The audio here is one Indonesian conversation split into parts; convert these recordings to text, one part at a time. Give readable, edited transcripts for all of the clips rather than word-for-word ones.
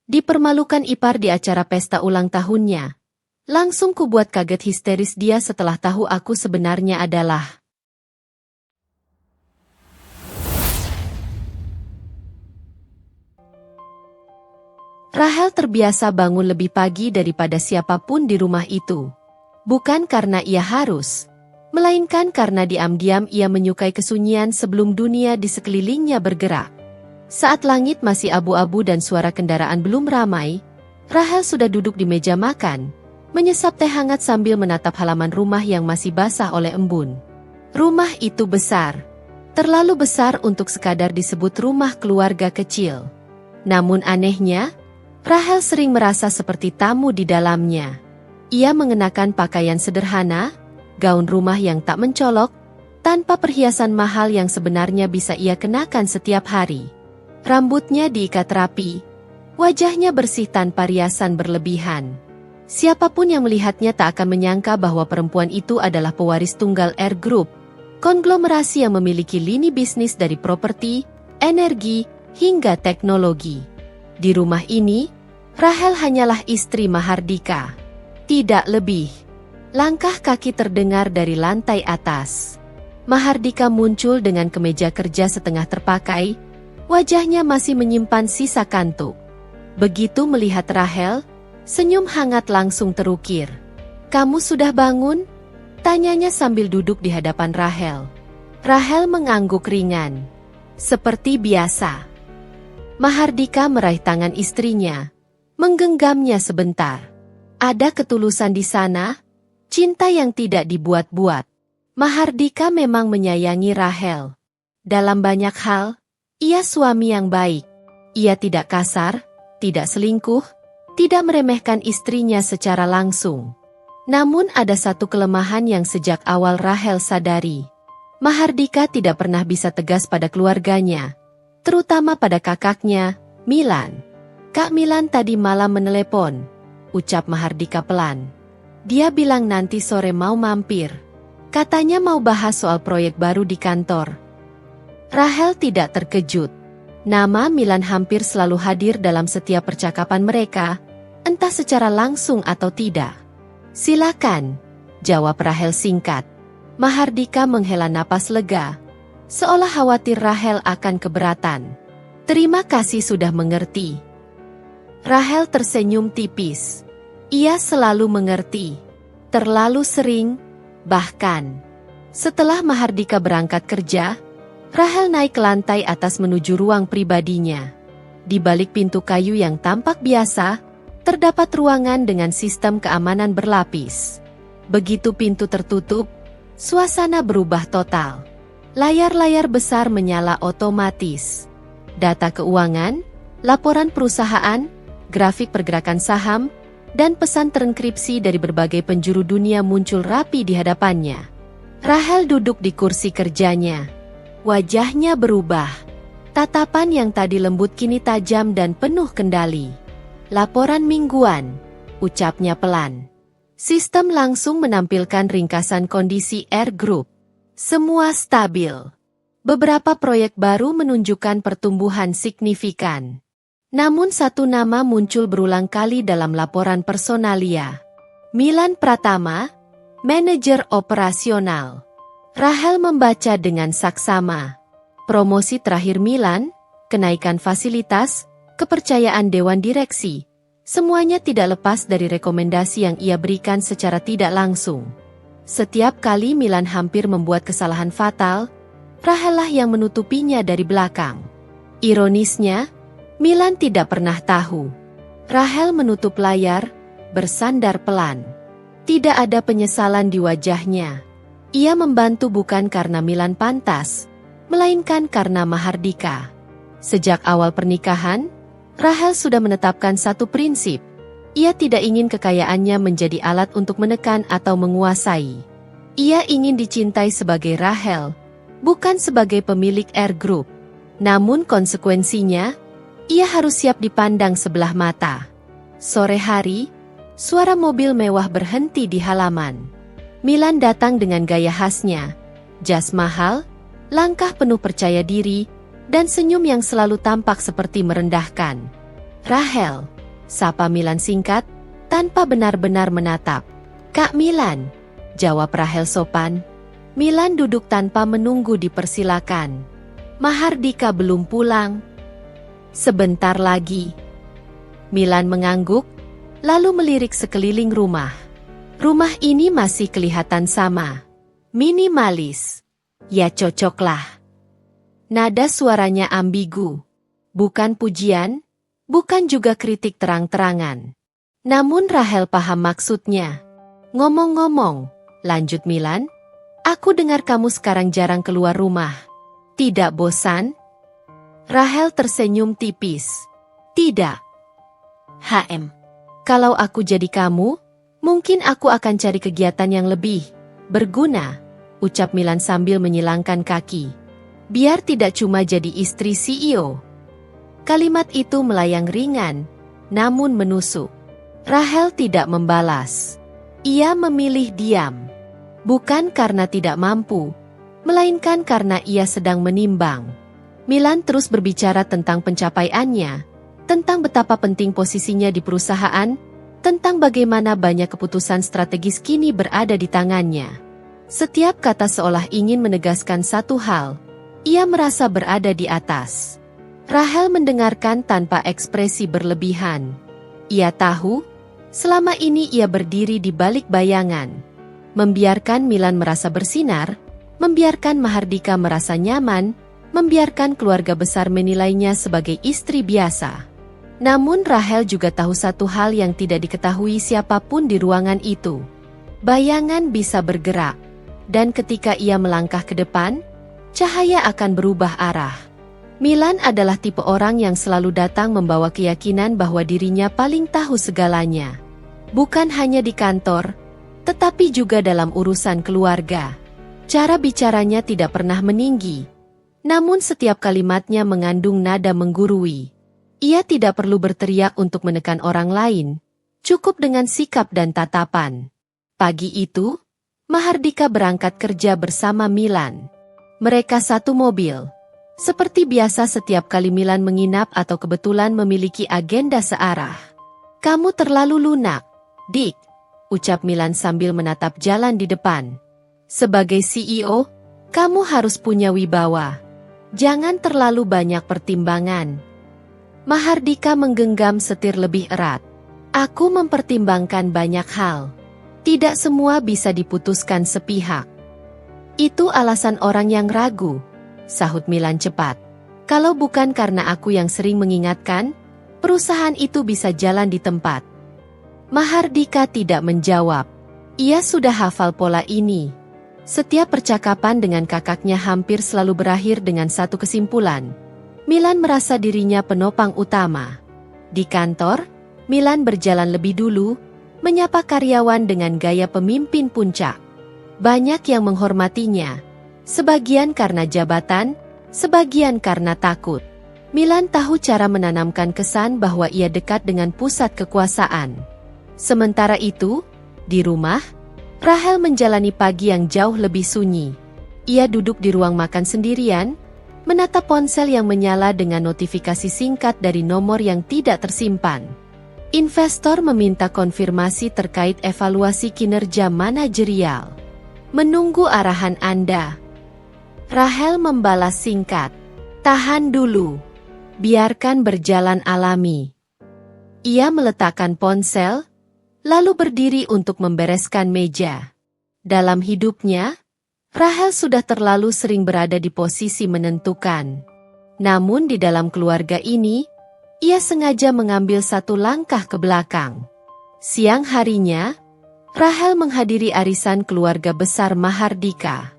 Dipermalukan ipar di acara pesta ulang tahunnya. Langsung kubuat kaget histeris dia setelah tahu aku sebenarnya adalah. Rahel terbiasa bangun lebih pagi daripada siapapun di rumah itu. Bukan karena ia harus, melainkan karena diam-diam ia menyukai kesunyian sebelum dunia di sekelilingnya bergerak. Saat langit masih abu-abu dan suara kendaraan belum ramai, Rahel sudah duduk di meja makan, menyesap teh hangat sambil menatap halaman rumah yang masih basah oleh embun. Rumah itu besar, terlalu besar untuk sekadar disebut rumah keluarga kecil. Namun anehnya, Rahel sering merasa seperti tamu di dalamnya. Ia mengenakan pakaian sederhana, gaun rumah yang tak mencolok, tanpa perhiasan mahal yang sebenarnya bisa ia kenakan setiap hari. Rambutnya diikat rapi, wajahnya bersih tanpa riasan berlebihan. Siapapun yang melihatnya tak akan menyangka bahwa perempuan itu adalah pewaris tunggal Air Group, konglomerasi yang memiliki lini bisnis dari properti, energi, hingga teknologi. Di rumah ini, Rahel hanyalah istri Mahardika. Tidak lebih. Langkah kaki terdengar dari lantai atas. Mahardika muncul dengan kemeja kerja setengah terpakai. Wajahnya masih menyimpan sisa kantuk. Begitu melihat Rahel, senyum hangat langsung terukir. "Kamu sudah bangun?" tanyanya sambil duduk di hadapan Rahel. Rahel mengangguk ringan. Seperti biasa. Mahardika meraih tangan istrinya, menggenggamnya sebentar. Ada ketulusan di sana, cinta yang tidak dibuat-buat. Mahardika memang menyayangi Rahel. Dalam banyak hal, ia suami yang baik. Ia tidak kasar, tidak selingkuh, tidak meremehkan istrinya secara langsung. Namun ada satu kelemahan yang sejak awal Rahel sadari. Mahardika tidak pernah bisa tegas pada keluarganya, terutama pada kakaknya, Milan. "Kak Milan tadi malam menelepon," ucap Mahardika pelan. "Dia bilang nanti sore mau mampir. Katanya mau bahas soal proyek baru di kantor." Rahel tidak terkejut. Nama Milan hampir selalu hadir dalam setiap percakapan mereka, entah secara langsung atau tidak. "Silakan," jawab Rahel singkat. Mahardika menghela napas lega, seolah khawatir Rahel akan keberatan. "Terima kasih sudah mengerti." Rahel tersenyum tipis. Ia selalu mengerti. Terlalu sering, bahkan. Setelah Mahardika berangkat kerja, Rahel naik ke lantai atas menuju ruang pribadinya. Di balik pintu kayu yang tampak biasa, terdapat ruangan dengan sistem keamanan berlapis. Begitu pintu tertutup, suasana berubah total. Layar-layar besar menyala otomatis. Data keuangan, laporan perusahaan, grafik pergerakan saham, dan pesan terenkripsi dari berbagai penjuru dunia muncul rapi di hadapannya. Rahel duduk di kursi kerjanya. Wajahnya berubah. Tatapan yang tadi lembut kini tajam dan penuh kendali. "Laporan mingguan," ucapnya pelan. Sistem langsung menampilkan ringkasan kondisi Air Group. Semua stabil. Beberapa proyek baru menunjukkan pertumbuhan signifikan. Namun satu nama muncul berulang kali dalam laporan personalia. Milan Pratama, manajer operasional. Rahel membaca dengan saksama. Promosi terakhir Milan, kenaikan fasilitas, kepercayaan dewan direksi. Semuanya tidak lepas dari rekomendasi yang ia berikan secara tidak langsung. Setiap kali Milan hampir membuat kesalahan fatal, Rahel lah yang menutupinya dari belakang. Ironisnya, Milan tidak pernah tahu. Rahel menutup layar, bersandar pelan. Tidak ada penyesalan di wajahnya. Ia membantu bukan karena Milan pantas, melainkan karena Mahardika. Sejak awal pernikahan, Rahel sudah menetapkan satu prinsip. Ia tidak ingin kekayaannya menjadi alat untuk menekan atau menguasai. Ia ingin dicintai sebagai Rahel, bukan sebagai pemilik Air Group. Namun konsekuensinya, ia harus siap dipandang sebelah mata. Sore hari, suara mobil mewah berhenti di halaman. Milan datang dengan gaya khasnya, jas mahal, langkah penuh percaya diri, dan senyum yang selalu tampak seperti merendahkan. "Rahel," Sapa Milan singkat, tanpa benar-benar menatap. Kak Milan, jawab Rahel sopan. Milan duduk tanpa menunggu dipersilakan. Mahardika belum pulang. Sebentar lagi. Milan mengangguk, lalu melirik sekeliling rumah. Rumah ini masih kelihatan sama. Minimalis. Ya cocoklah. Nada suaranya ambigu. Bukan pujian, bukan juga kritik terang-terangan. Namun Rahel paham maksudnya. Ngomong-ngomong, lanjut Milan, aku dengar kamu sekarang jarang keluar rumah. Tidak bosan? Rahel tersenyum tipis. Tidak. Kalau aku jadi kamu, mungkin aku akan cari kegiatan yang lebih berguna, ucap Milan sambil menyilangkan kaki. Biar tidak cuma jadi istri CEO. Kalimat itu melayang ringan, namun menusuk. Rahel tidak membalas. Ia memilih diam. Bukan karena tidak mampu, melainkan karena ia sedang menimbang. Milan terus berbicara tentang pencapaiannya, tentang betapa penting posisinya di perusahaan, tentang bagaimana banyak keputusan strategis kini berada di tangannya. Setiap kata seolah ingin menegaskan satu hal, ia merasa berada di atas. Rahel mendengarkan tanpa ekspresi berlebihan. Ia tahu, selama ini ia berdiri di balik bayangan. Membiarkan Milan merasa bersinar, membiarkan Mahardika merasa nyaman, membiarkan keluarga besar menilainya sebagai istri biasa. Namun Rahel juga tahu satu hal yang tidak diketahui siapapun di ruangan itu. Bayangan bisa bergerak, dan ketika ia melangkah ke depan, cahaya akan berubah arah. Milan adalah tipe orang yang selalu datang membawa keyakinan bahwa dirinya paling tahu segalanya. Bukan hanya di kantor, tetapi juga dalam urusan keluarga. Cara bicaranya tidak pernah meninggi, namun setiap kalimatnya mengandung nada menggurui. Ia tidak perlu berteriak untuk menekan orang lain, cukup dengan sikap dan tatapan. Pagi itu, Mahardika berangkat kerja bersama Milan. Mereka satu mobil. Seperti biasa setiap kali Milan menginap atau kebetulan memiliki agenda searah. Kamu terlalu lunak, Dick, ucap Milan sambil menatap jalan di depan. Sebagai CEO, kamu harus punya wibawa. Jangan terlalu banyak pertimbangan. Mahardika menggenggam setir lebih erat. Aku mempertimbangkan banyak hal. Tidak semua bisa diputuskan sepihak. Itu alasan orang yang ragu, sahut Milan cepat. Kalau bukan karena aku yang sering mengingatkan, perusahaan itu bisa jalan di tempat. Mahardika tidak menjawab. Ia sudah hafal pola ini. Setiap percakapan dengan kakaknya hampir selalu berakhir dengan satu kesimpulan. Milan merasa dirinya penopang utama. Di kantor, Milan berjalan lebih dulu, menyapa karyawan dengan gaya pemimpin puncak. Banyak yang menghormatinya. Sebagian karena jabatan, sebagian karena takut. Milan tahu cara menanamkan kesan bahwa ia dekat dengan pusat kekuasaan. Sementara itu, di rumah, Rahel menjalani pagi yang jauh lebih sunyi. Ia duduk di ruang makan sendirian, menatap ponsel yang menyala dengan notifikasi singkat dari nomor yang tidak tersimpan. Investor meminta konfirmasi terkait evaluasi kinerja manajerial. Menunggu arahan Anda. Rahel membalas singkat. Tahan dulu. Biarkan berjalan alami. Ia meletakkan ponsel, lalu berdiri untuk membereskan meja. Dalam hidupnya, Rahel sudah terlalu sering berada di posisi menentukan. Namun di dalam keluarga ini, ia sengaja mengambil satu langkah ke belakang. Siang harinya, Rahel menghadiri arisan keluarga besar Mahardika.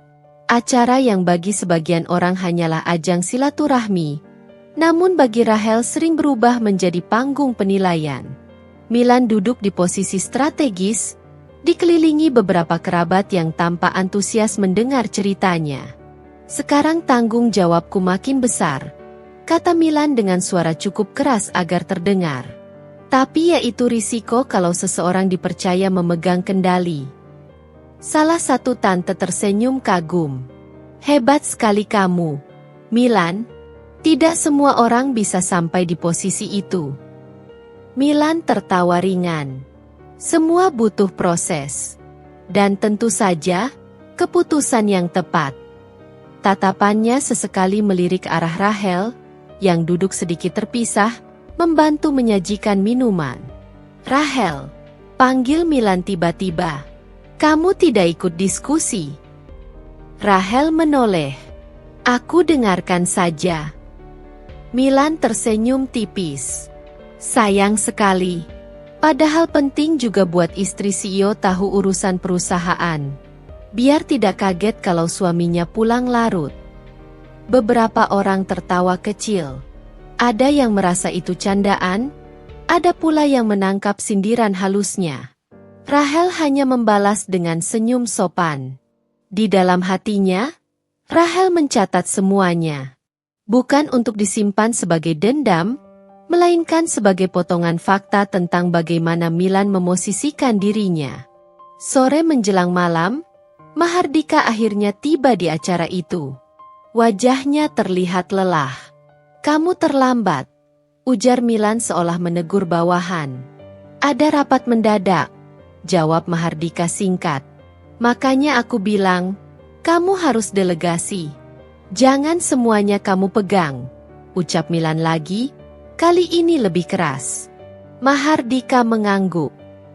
Acara yang bagi sebagian orang hanyalah ajang silaturahmi, namun bagi Rahel sering berubah menjadi panggung penilaian. Milan duduk di posisi strategis, dikelilingi beberapa kerabat yang tampak antusias mendengar ceritanya. Sekarang tanggung jawabku makin besar, kata Milan dengan suara cukup keras agar terdengar. Tapi yaitu risiko kalau seseorang dipercaya memegang kendali. Salah satu tante tersenyum kagum. Hebat sekali kamu, Milan. Tidak semua orang bisa sampai di posisi itu. Milan tertawa ringan. Semua butuh proses. Dan tentu saja, keputusan yang tepat. Tatapannya sesekali melirik arah Rahel, yang duduk sedikit terpisah, membantu menyajikan minuman. Rahel, panggil Milan tiba-tiba. Kamu tidak ikut diskusi. Rahel menoleh. Aku dengarkan saja. Milan tersenyum tipis. Sayang sekali. Padahal penting juga buat istri CEO tahu urusan perusahaan. Biar tidak kaget kalau suaminya pulang larut. Beberapa orang tertawa kecil. Ada yang merasa itu candaan, ada pula yang menangkap sindiran halusnya. Rahel hanya membalas dengan senyum sopan. Di dalam hatinya, Rahel mencatat semuanya. Bukan untuk disimpan sebagai dendam, melainkan sebagai potongan fakta tentang bagaimana Milan memosisikan dirinya. Sore menjelang malam, Mahardika akhirnya tiba di acara itu. Wajahnya terlihat lelah. Kamu terlambat, ujar Milan seolah menegur bawahan. Ada rapat mendadak, jawab Mahardika singkat. Makanya aku bilang, kamu harus delegasi. Jangan semuanya kamu pegang, ucap Milan lagi, kali ini lebih keras. Mahardika mengangguk.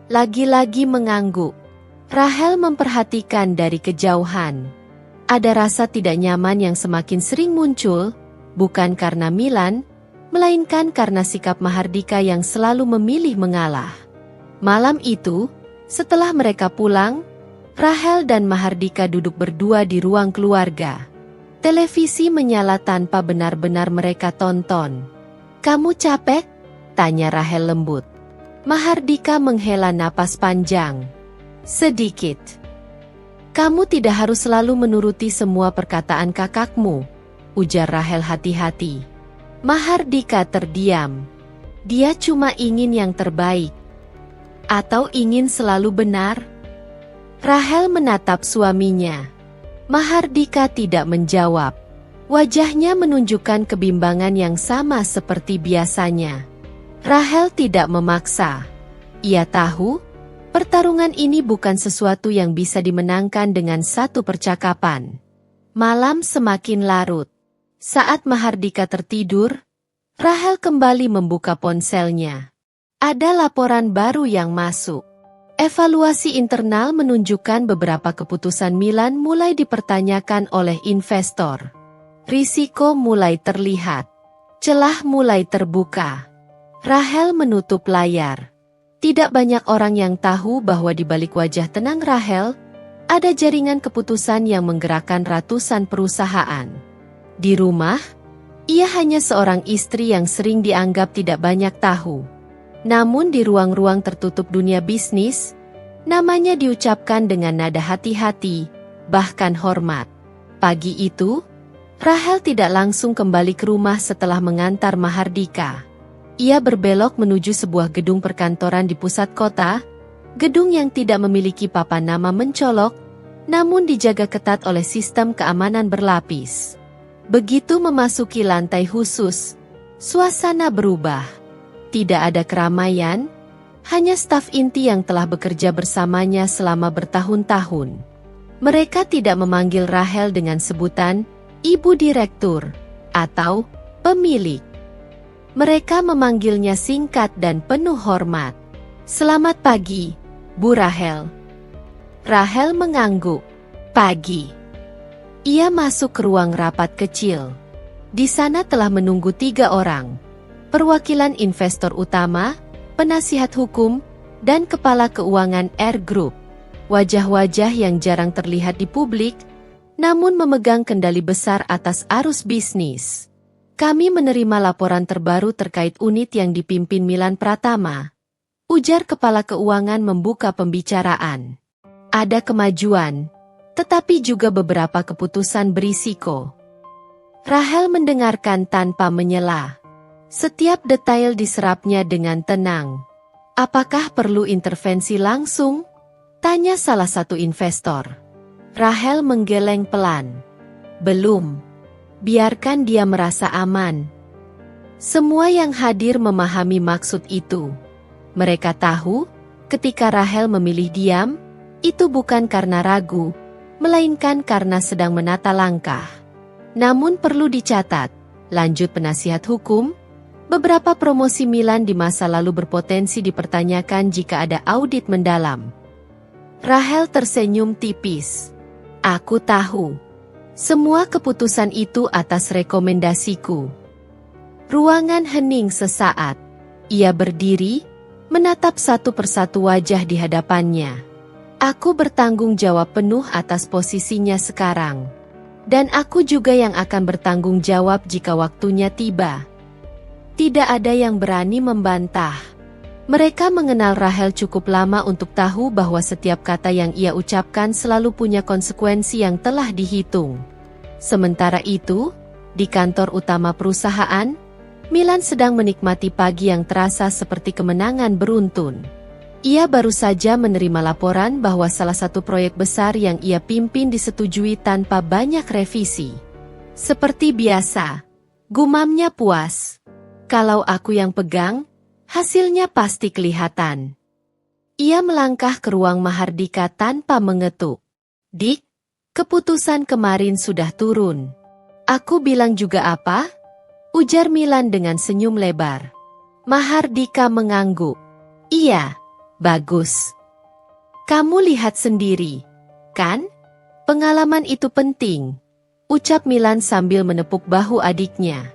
Lagi-lagi mengangguk. Rahel memperhatikan dari kejauhan. Ada rasa tidak nyaman yang semakin sering muncul, bukan karena Milan, melainkan karena sikap Mahardika yang selalu memilih mengalah. Malam itu, setelah mereka pulang, Rahel dan Mahardika duduk berdua di ruang keluarga. Televisi menyala tanpa benar-benar mereka tonton. Kamu capek? Tanya Rahel lembut. Mahardika menghela napas panjang. Sedikit. Kamu tidak harus selalu menuruti semua perkataan kakakmu, ujar Rahel hati-hati. Mahardika terdiam. Dia cuma ingin yang terbaik. Atau ingin selalu benar? Rahel menatap suaminya. Mahardika tidak menjawab. Wajahnya menunjukkan kebimbangan yang sama seperti biasanya. Rahel tidak memaksa. Ia tahu, pertarungan ini bukan sesuatu yang bisa dimenangkan dengan satu percakapan. Malam semakin larut. Saat Mahardika tertidur, Rahel kembali membuka ponselnya. Ada laporan baru yang masuk. Evaluasi internal menunjukkan beberapa keputusan Milan mulai dipertanyakan oleh investor. Risiko mulai terlihat. Celah mulai terbuka. Rahel menutup layar. Tidak banyak orang yang tahu bahwa di balik wajah tenang Rahel, ada jaringan keputusan yang menggerakkan ratusan perusahaan. Di rumah, ia hanya seorang istri yang sering dianggap tidak banyak tahu. Namun di ruang-ruang tertutup dunia bisnis, namanya diucapkan dengan nada hati-hati, bahkan hormat. Pagi itu, Rahel tidak langsung kembali ke rumah setelah mengantar Mahardika. Ia berbelok menuju sebuah gedung perkantoran di pusat kota, gedung yang tidak memiliki papan nama mencolok, namun dijaga ketat oleh sistem keamanan berlapis. Begitu memasuki lantai khusus, suasana berubah. Tidak ada keramaian, hanya staf inti yang telah bekerja bersamanya selama bertahun-tahun. Mereka tidak memanggil Rahel dengan sebutan Ibu Direktur atau Pemilik. Mereka memanggilnya singkat dan penuh hormat. Selamat pagi, Bu Rahel. Rahel mengangguk. Pagi. Ia masuk ke ruang rapat kecil. Di sana telah menunggu 3 orang. Perwakilan investor utama, penasihat hukum, dan kepala keuangan Air Group. Wajah-wajah yang jarang terlihat di publik, namun memegang kendali besar atas arus bisnis. Kami menerima laporan terbaru terkait unit yang dipimpin Milan Pratama. Ujar kepala keuangan membuka pembicaraan. Ada kemajuan, tetapi juga beberapa keputusan berisiko. Rahel mendengarkan tanpa menyela. Setiap detail diserapnya dengan tenang. Apakah perlu intervensi langsung? Tanya salah satu investor. Rahel menggeleng pelan. Belum. Biarkan dia merasa aman. Semua yang hadir memahami maksud itu. Mereka tahu, ketika Rahel memilih diam, itu bukan karena ragu, melainkan karena sedang menata langkah. Namun perlu dicatat, lanjut penasihat hukum, beberapa promosi Milan di masa lalu berpotensi dipertanyakan jika ada audit mendalam. Rahel tersenyum tipis. Aku tahu. Semua keputusan itu atas rekomendasiku. Ruangan hening sesaat. Ia berdiri, menatap satu persatu wajah di hadapannya. Aku bertanggung jawab penuh atas posisinya sekarang. Dan aku juga yang akan bertanggung jawab jika waktunya tiba. Tidak ada yang berani membantah. Mereka mengenal Rahel cukup lama untuk tahu bahwa setiap kata yang ia ucapkan selalu punya konsekuensi yang telah dihitung. Sementara itu, di kantor utama perusahaan, Milan sedang menikmati pagi yang terasa seperti kemenangan beruntun. Ia baru saja menerima laporan bahwa salah satu proyek besar yang ia pimpin disetujui tanpa banyak revisi. Seperti biasa, gumamnya puas. Kalau aku yang pegang, hasilnya pasti kelihatan. Ia melangkah ke ruang Mahardika tanpa mengetuk. Dik, keputusan kemarin sudah turun. Aku bilang juga apa? Ujar Milan dengan senyum lebar. Mahardika mengangguk. Iya, bagus. Kamu lihat sendiri, kan? Pengalaman itu penting. Ucap Milan sambil menepuk bahu adiknya.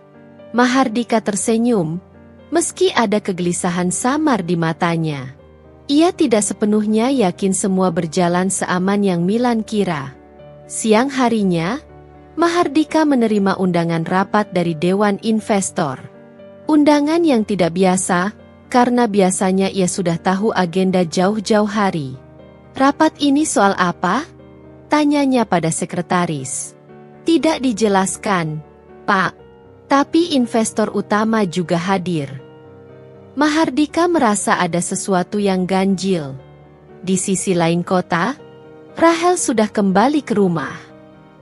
Mahardika tersenyum, meski ada kegelisahan samar di matanya. Ia tidak sepenuhnya yakin semua berjalan seaman yang Milan kira. Siang harinya, Mahardika menerima undangan rapat dari Dewan Investor. Undangan yang tidak biasa, karena biasanya ia sudah tahu agenda jauh-jauh hari. Rapat ini soal apa? Tanyanya pada sekretaris. Tidak dijelaskan, Pak. Tapi investor utama juga hadir. Mahardika merasa ada sesuatu yang ganjil. Di sisi lain kota, Rahel sudah kembali ke rumah.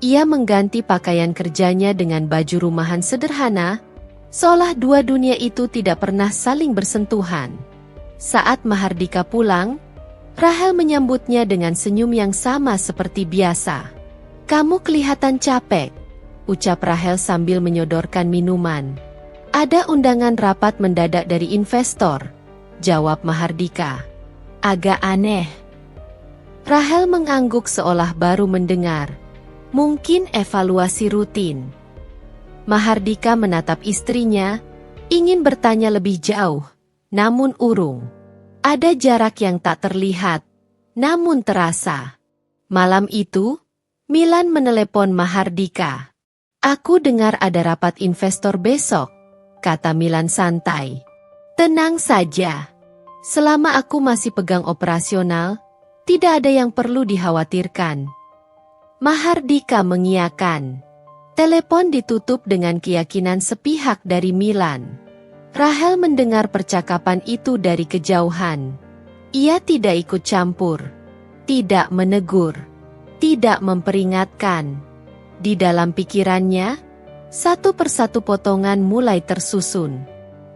Ia mengganti pakaian kerjanya dengan baju rumahan sederhana, seolah dua dunia itu tidak pernah saling bersentuhan. Saat Mahardika pulang, Rahel menyambutnya dengan senyum yang sama seperti biasa. Kamu kelihatan capek, ucap Rahel sambil menyodorkan minuman. Ada undangan rapat mendadak dari investor, jawab Mahardika. Agak aneh. Rahel mengangguk seolah baru mendengar. Mungkin evaluasi rutin. Mahardika menatap istrinya, ingin bertanya lebih jauh, namun urung. Ada jarak yang tak terlihat, namun terasa. Malam itu, Milan menelepon Mahardika. Aku dengar ada rapat investor besok, kata Milan santai. Tenang saja. Selama aku masih pegang operasional, tidak ada yang perlu dikhawatirkan. Mahardika mengiyakan. Telepon ditutup dengan keyakinan sepihak dari Milan. Rahel mendengar percakapan itu dari kejauhan. Ia tidak ikut campur, tidak menegur, tidak memperingatkan. Di dalam pikirannya, satu persatu potongan mulai tersusun.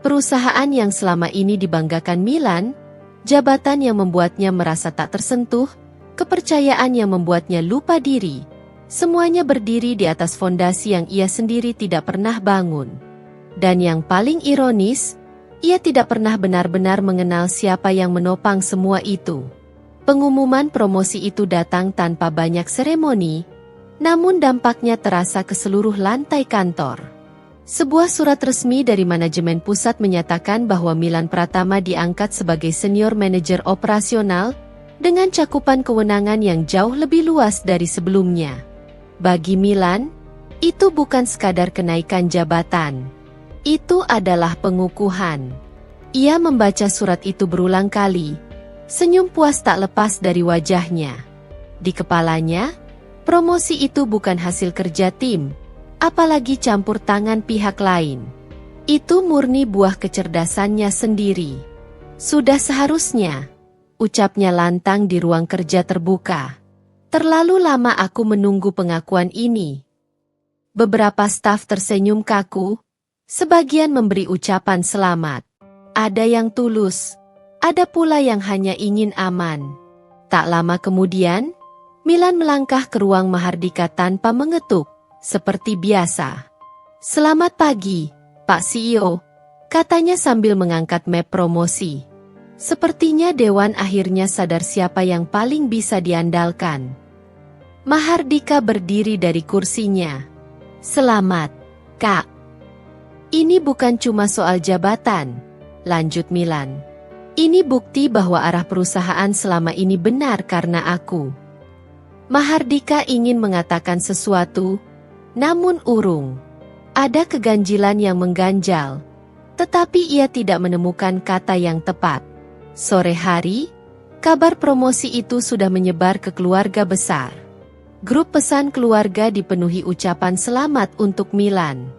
Perusahaan yang selama ini dibanggakan Milan, jabatan yang membuatnya merasa tak tersentuh, kepercayaan yang membuatnya lupa diri. Semuanya berdiri di atas fondasi yang ia sendiri tidak pernah bangun. Dan yang paling ironis, ia tidak pernah benar-benar mengenal siapa yang menopang semua itu. Pengumuman promosi itu datang tanpa banyak seremoni, namun dampaknya terasa ke seluruh lantai kantor. Sebuah surat resmi dari manajemen pusat menyatakan bahwa Milan Pratama diangkat sebagai senior manajer operasional dengan cakupan kewenangan yang jauh lebih luas dari sebelumnya. Bagi Milan, itu bukan sekadar kenaikan jabatan. Itu adalah pengukuhan. Ia membaca surat itu berulang kali. Senyum puas tak lepas dari wajahnya. Di kepalanya, promosi itu bukan hasil kerja tim, apalagi campur tangan pihak lain. Itu murni buah kecerdasannya sendiri. Sudah seharusnya, ucapnya lantang di ruang kerja terbuka. Terlalu lama aku menunggu pengakuan ini. Beberapa staf tersenyum kaku, sebagian memberi ucapan selamat. Ada yang tulus, Ada pula yang hanya ingin aman. Tak lama kemudian, Milan melangkah ke ruang Mahardika tanpa mengetuk, seperti biasa. "Selamat pagi, Pak CEO," katanya sambil mengangkat map promosi. Sepertinya Dewan akhirnya sadar siapa yang paling bisa diandalkan. Mahardika berdiri dari kursinya. "Selamat, Kak. Ini bukan cuma soal jabatan," lanjut Milan. "Ini bukti bahwa arah perusahaan selama ini benar karena aku." Mahardika ingin mengatakan sesuatu, namun urung. Ada keganjilan yang mengganjal, tetapi ia tidak menemukan kata yang tepat. Sore hari, kabar promosi itu sudah menyebar ke keluarga besar. Grup pesan keluarga dipenuhi ucapan selamat untuk Milan.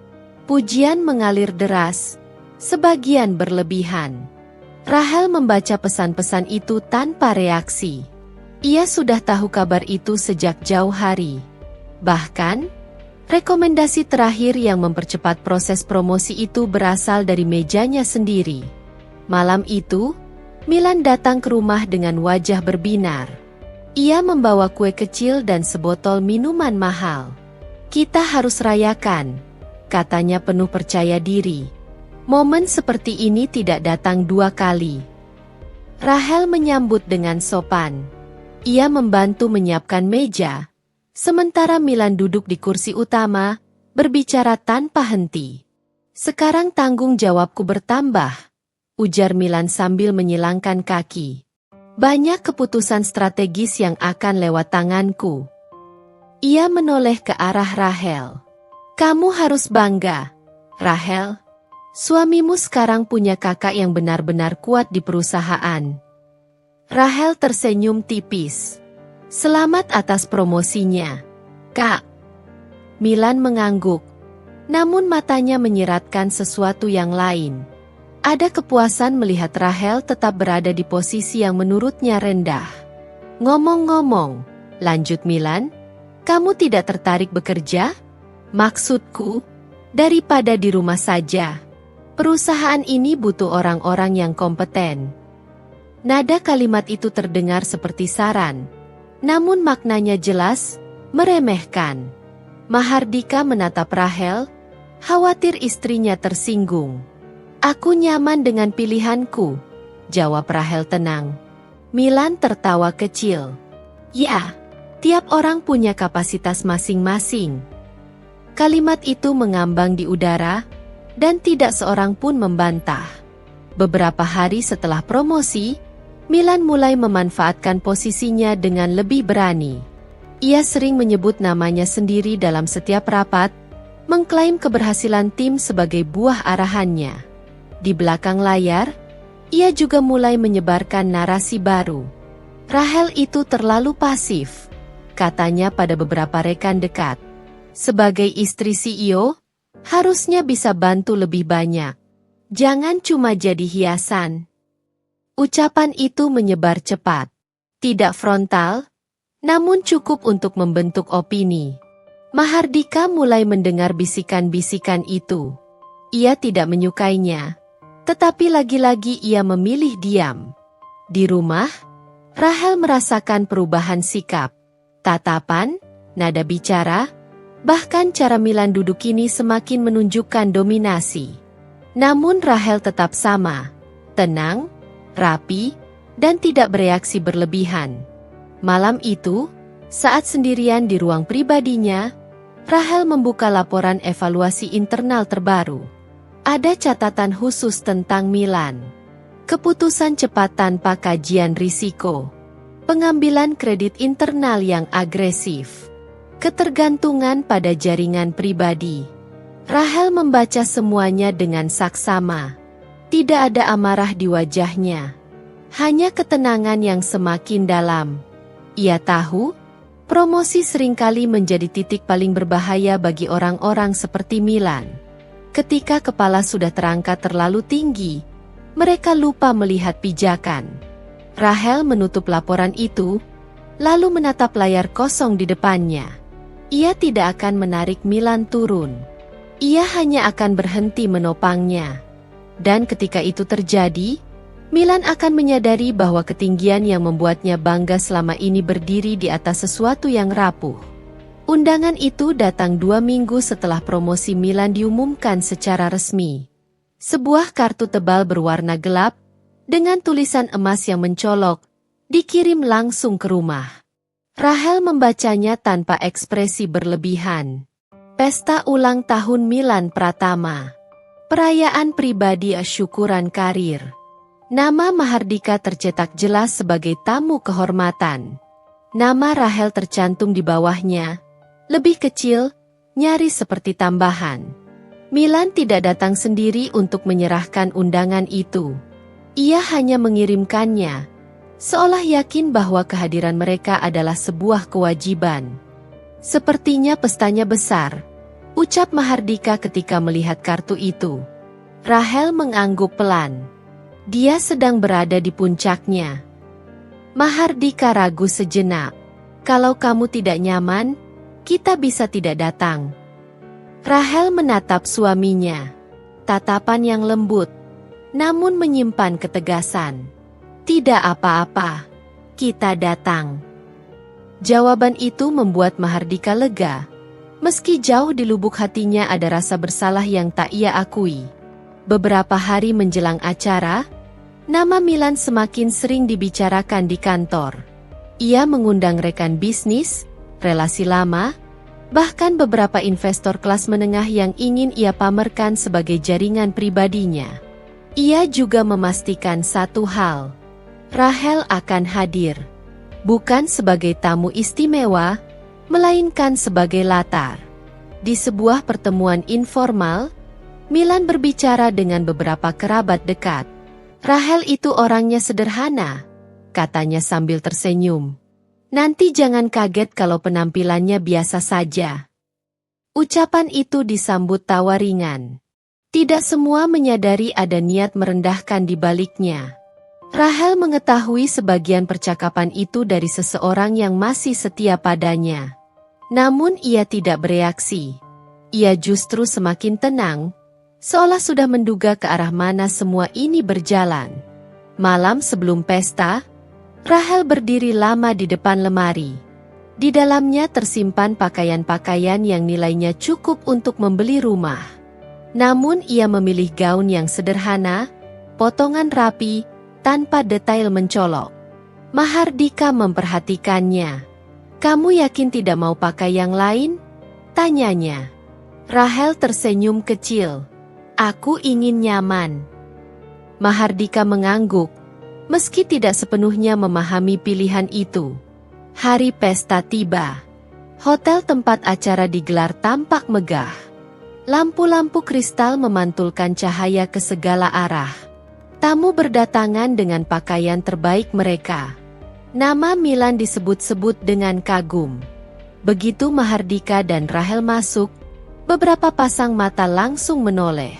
Pujian mengalir deras, sebagian berlebihan. Rahel membaca pesan-pesan itu tanpa reaksi. Ia sudah tahu kabar itu sejak jauh hari. Bahkan, rekomendasi terakhir yang mempercepat proses promosi itu berasal dari mejanya sendiri. Malam itu, Milan datang ke rumah dengan wajah berbinar. Ia membawa kue kecil dan sebotol minuman mahal. "Kita harus rayakan," katanya penuh percaya diri. "Momen seperti ini tidak datang 2 kali." Rahel menyambut dengan sopan. Ia membantu menyiapkan meja, sementara Milan duduk di kursi utama, berbicara tanpa henti. "Sekarang tanggung jawabku bertambah," ujar Milan sambil menyilangkan kaki. "Banyak keputusan strategis yang akan lewat tanganku." Ia menoleh ke arah Rahel. "Kamu harus bangga, Rahel. Suamimu sekarang punya kakak yang benar-benar kuat di perusahaan." Rahel tersenyum tipis. "Selamat atas promosinya, Kak." Milan mengangguk, namun matanya menyiratkan sesuatu yang lain. Ada kepuasan melihat Rahel tetap berada di posisi yang menurutnya rendah. "Ngomong-ngomong," lanjut Milan, "kamu tidak tertarik bekerja? Maksudku, daripada di rumah saja. Perusahaan ini butuh orang-orang yang kompeten." Nada kalimat itu terdengar seperti saran, namun maknanya jelas, meremehkan. Mahardika menatap Rahel, khawatir istrinya tersinggung. "Aku nyaman dengan pilihanku," jawab Rahel tenang. Milan tertawa kecil. "Ya, tiap orang punya kapasitas masing-masing." Kalimat itu mengambang di udara, dan tidak seorang pun membantah. Beberapa hari setelah promosi, Milan mulai memanfaatkan posisinya dengan lebih berani. Ia sering menyebut namanya sendiri dalam setiap rapat, mengklaim keberhasilan tim sebagai buah arahannya. Di belakang layar, ia juga mulai menyebarkan narasi baru. "Rahel itu terlalu pasif," katanya pada beberapa rekan dekat. "Sebagai istri CEO, harusnya bisa bantu lebih banyak. Jangan cuma jadi hiasan." Ucapan itu menyebar cepat. Tidak frontal, namun cukup untuk membentuk opini. Mahardika mulai mendengar bisikan-bisikan itu. Ia tidak menyukainya, tetapi lagi-lagi ia memilih diam. Di rumah, Rahel merasakan perubahan sikap, tatapan, nada bicara, bahkan cara Milan duduk kini semakin menunjukkan dominasi. Namun Rahel tetap sama, tenang, rapi, dan tidak bereaksi berlebihan. Malam itu, saat sendirian di ruang pribadinya, Rahel membuka laporan evaluasi internal terbaru. Ada catatan khusus tentang Milan. Keputusan cepat tanpa kajian risiko. Pengambilan kredit internal yang agresif. Ketergantungan pada jaringan pribadi. Rahel membaca semuanya dengan saksama. Tidak ada amarah di wajahnya. Hanya ketenangan yang semakin dalam. Ia tahu, promosi seringkali menjadi titik paling berbahaya bagi orang-orang seperti Milan. Ketika kepala sudah terangkat terlalu tinggi, mereka lupa melihat pijakan. Rahel menutup laporan itu, lalu menatap layar kosong di depannya. Ia tidak akan menarik Milan turun. Ia hanya akan berhenti menopangnya. Dan ketika itu terjadi, Milan akan menyadari bahwa ketinggian yang membuatnya bangga selama ini berdiri di atas sesuatu yang rapuh. Undangan itu datang 2 minggu setelah promosi Milan diumumkan secara resmi. Sebuah kartu tebal berwarna gelap, dengan tulisan emas yang mencolok, dikirim langsung ke rumah. Rahel membacanya tanpa ekspresi berlebihan. Pesta ulang tahun Milan Pratama. Perayaan pribadi syukuran karir. Nama Mahardika tercetak jelas sebagai tamu kehormatan. Nama Rahel tercantum di bawahnya, lebih kecil, nyaris seperti tambahan. Milan tidak datang sendiri untuk menyerahkan undangan itu. Ia hanya mengirimkannya, seolah yakin bahwa kehadiran mereka adalah sebuah kewajiban. Sepertinya pestanya besar, ucap Mahardika ketika melihat kartu itu. Rahel mengangguk pelan. Dia sedang berada di puncaknya. Mahardika ragu sejenak. Kalau kamu tidak nyaman, kita bisa tidak datang. Rahel menatap suaminya. Tatapan yang lembut, namun menyimpan ketegasan. Tidak apa-apa, kita datang. Jawaban itu membuat Mahardika lega. Meski jauh di lubuk hatinya ada rasa bersalah yang tak ia akui. Beberapa hari menjelang acara, nama Milan semakin sering dibicarakan di kantor. Ia mengundang rekan bisnis, relasi lama, bahkan beberapa investor kelas menengah yang ingin ia pamerkan sebagai jaringan pribadinya. Ia juga memastikan satu hal, Rahel akan hadir. Bukan sebagai tamu istimewa, melainkan sebagai latar. Di sebuah pertemuan informal, Milan berbicara dengan beberapa kerabat dekat. Rahel itu orangnya sederhana, katanya sambil tersenyum. Nanti jangan kaget kalau penampilannya biasa saja. Ucapan itu disambut tawa ringan. Tidak semua menyadari ada niat merendahkan di baliknya. Rahel mengetahui sebagian percakapan itu dari seseorang yang masih setia padanya. Namun ia tidak bereaksi. Ia justru semakin tenang, seolah sudah menduga ke arah mana semua ini berjalan. Malam sebelum pesta, Rahel berdiri lama di depan lemari. Di dalamnya tersimpan pakaian-pakaian yang nilainya cukup untuk membeli rumah. Namun ia memilih gaun yang sederhana, potongan rapi, tanpa detail mencolok. Mahardika memperhatikannya. "Kamu yakin tidak mau pakai yang lain?" tanyanya. Rahel tersenyum kecil. "Aku ingin nyaman." Mahardika mengangguk, meski tidak sepenuhnya memahami pilihan itu. Hari pesta tiba. Hotel tempat acara digelar tampak megah. Lampu-lampu kristal memantulkan cahaya ke segala arah. Tamu berdatangan dengan pakaian terbaik mereka. Nama Milan disebut-sebut dengan kagum. Begitu Mahardika dan Rahel masuk, beberapa pasang mata langsung menoleh.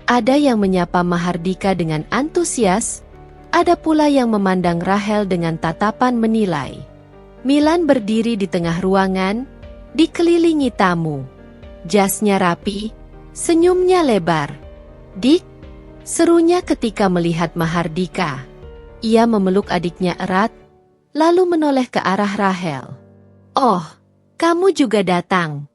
Ada yang menyapa Mahardika dengan antusias, ada pula yang memandang Rahel dengan tatapan menilai. Milan berdiri di tengah ruangan, dikelilingi tamu. Jasnya rapi, senyumnya lebar. "Dik," serunya ketika melihat Mahardika. Ia memeluk adiknya erat, lalu menoleh ke arah Rahel. "Oh, kamu juga datang."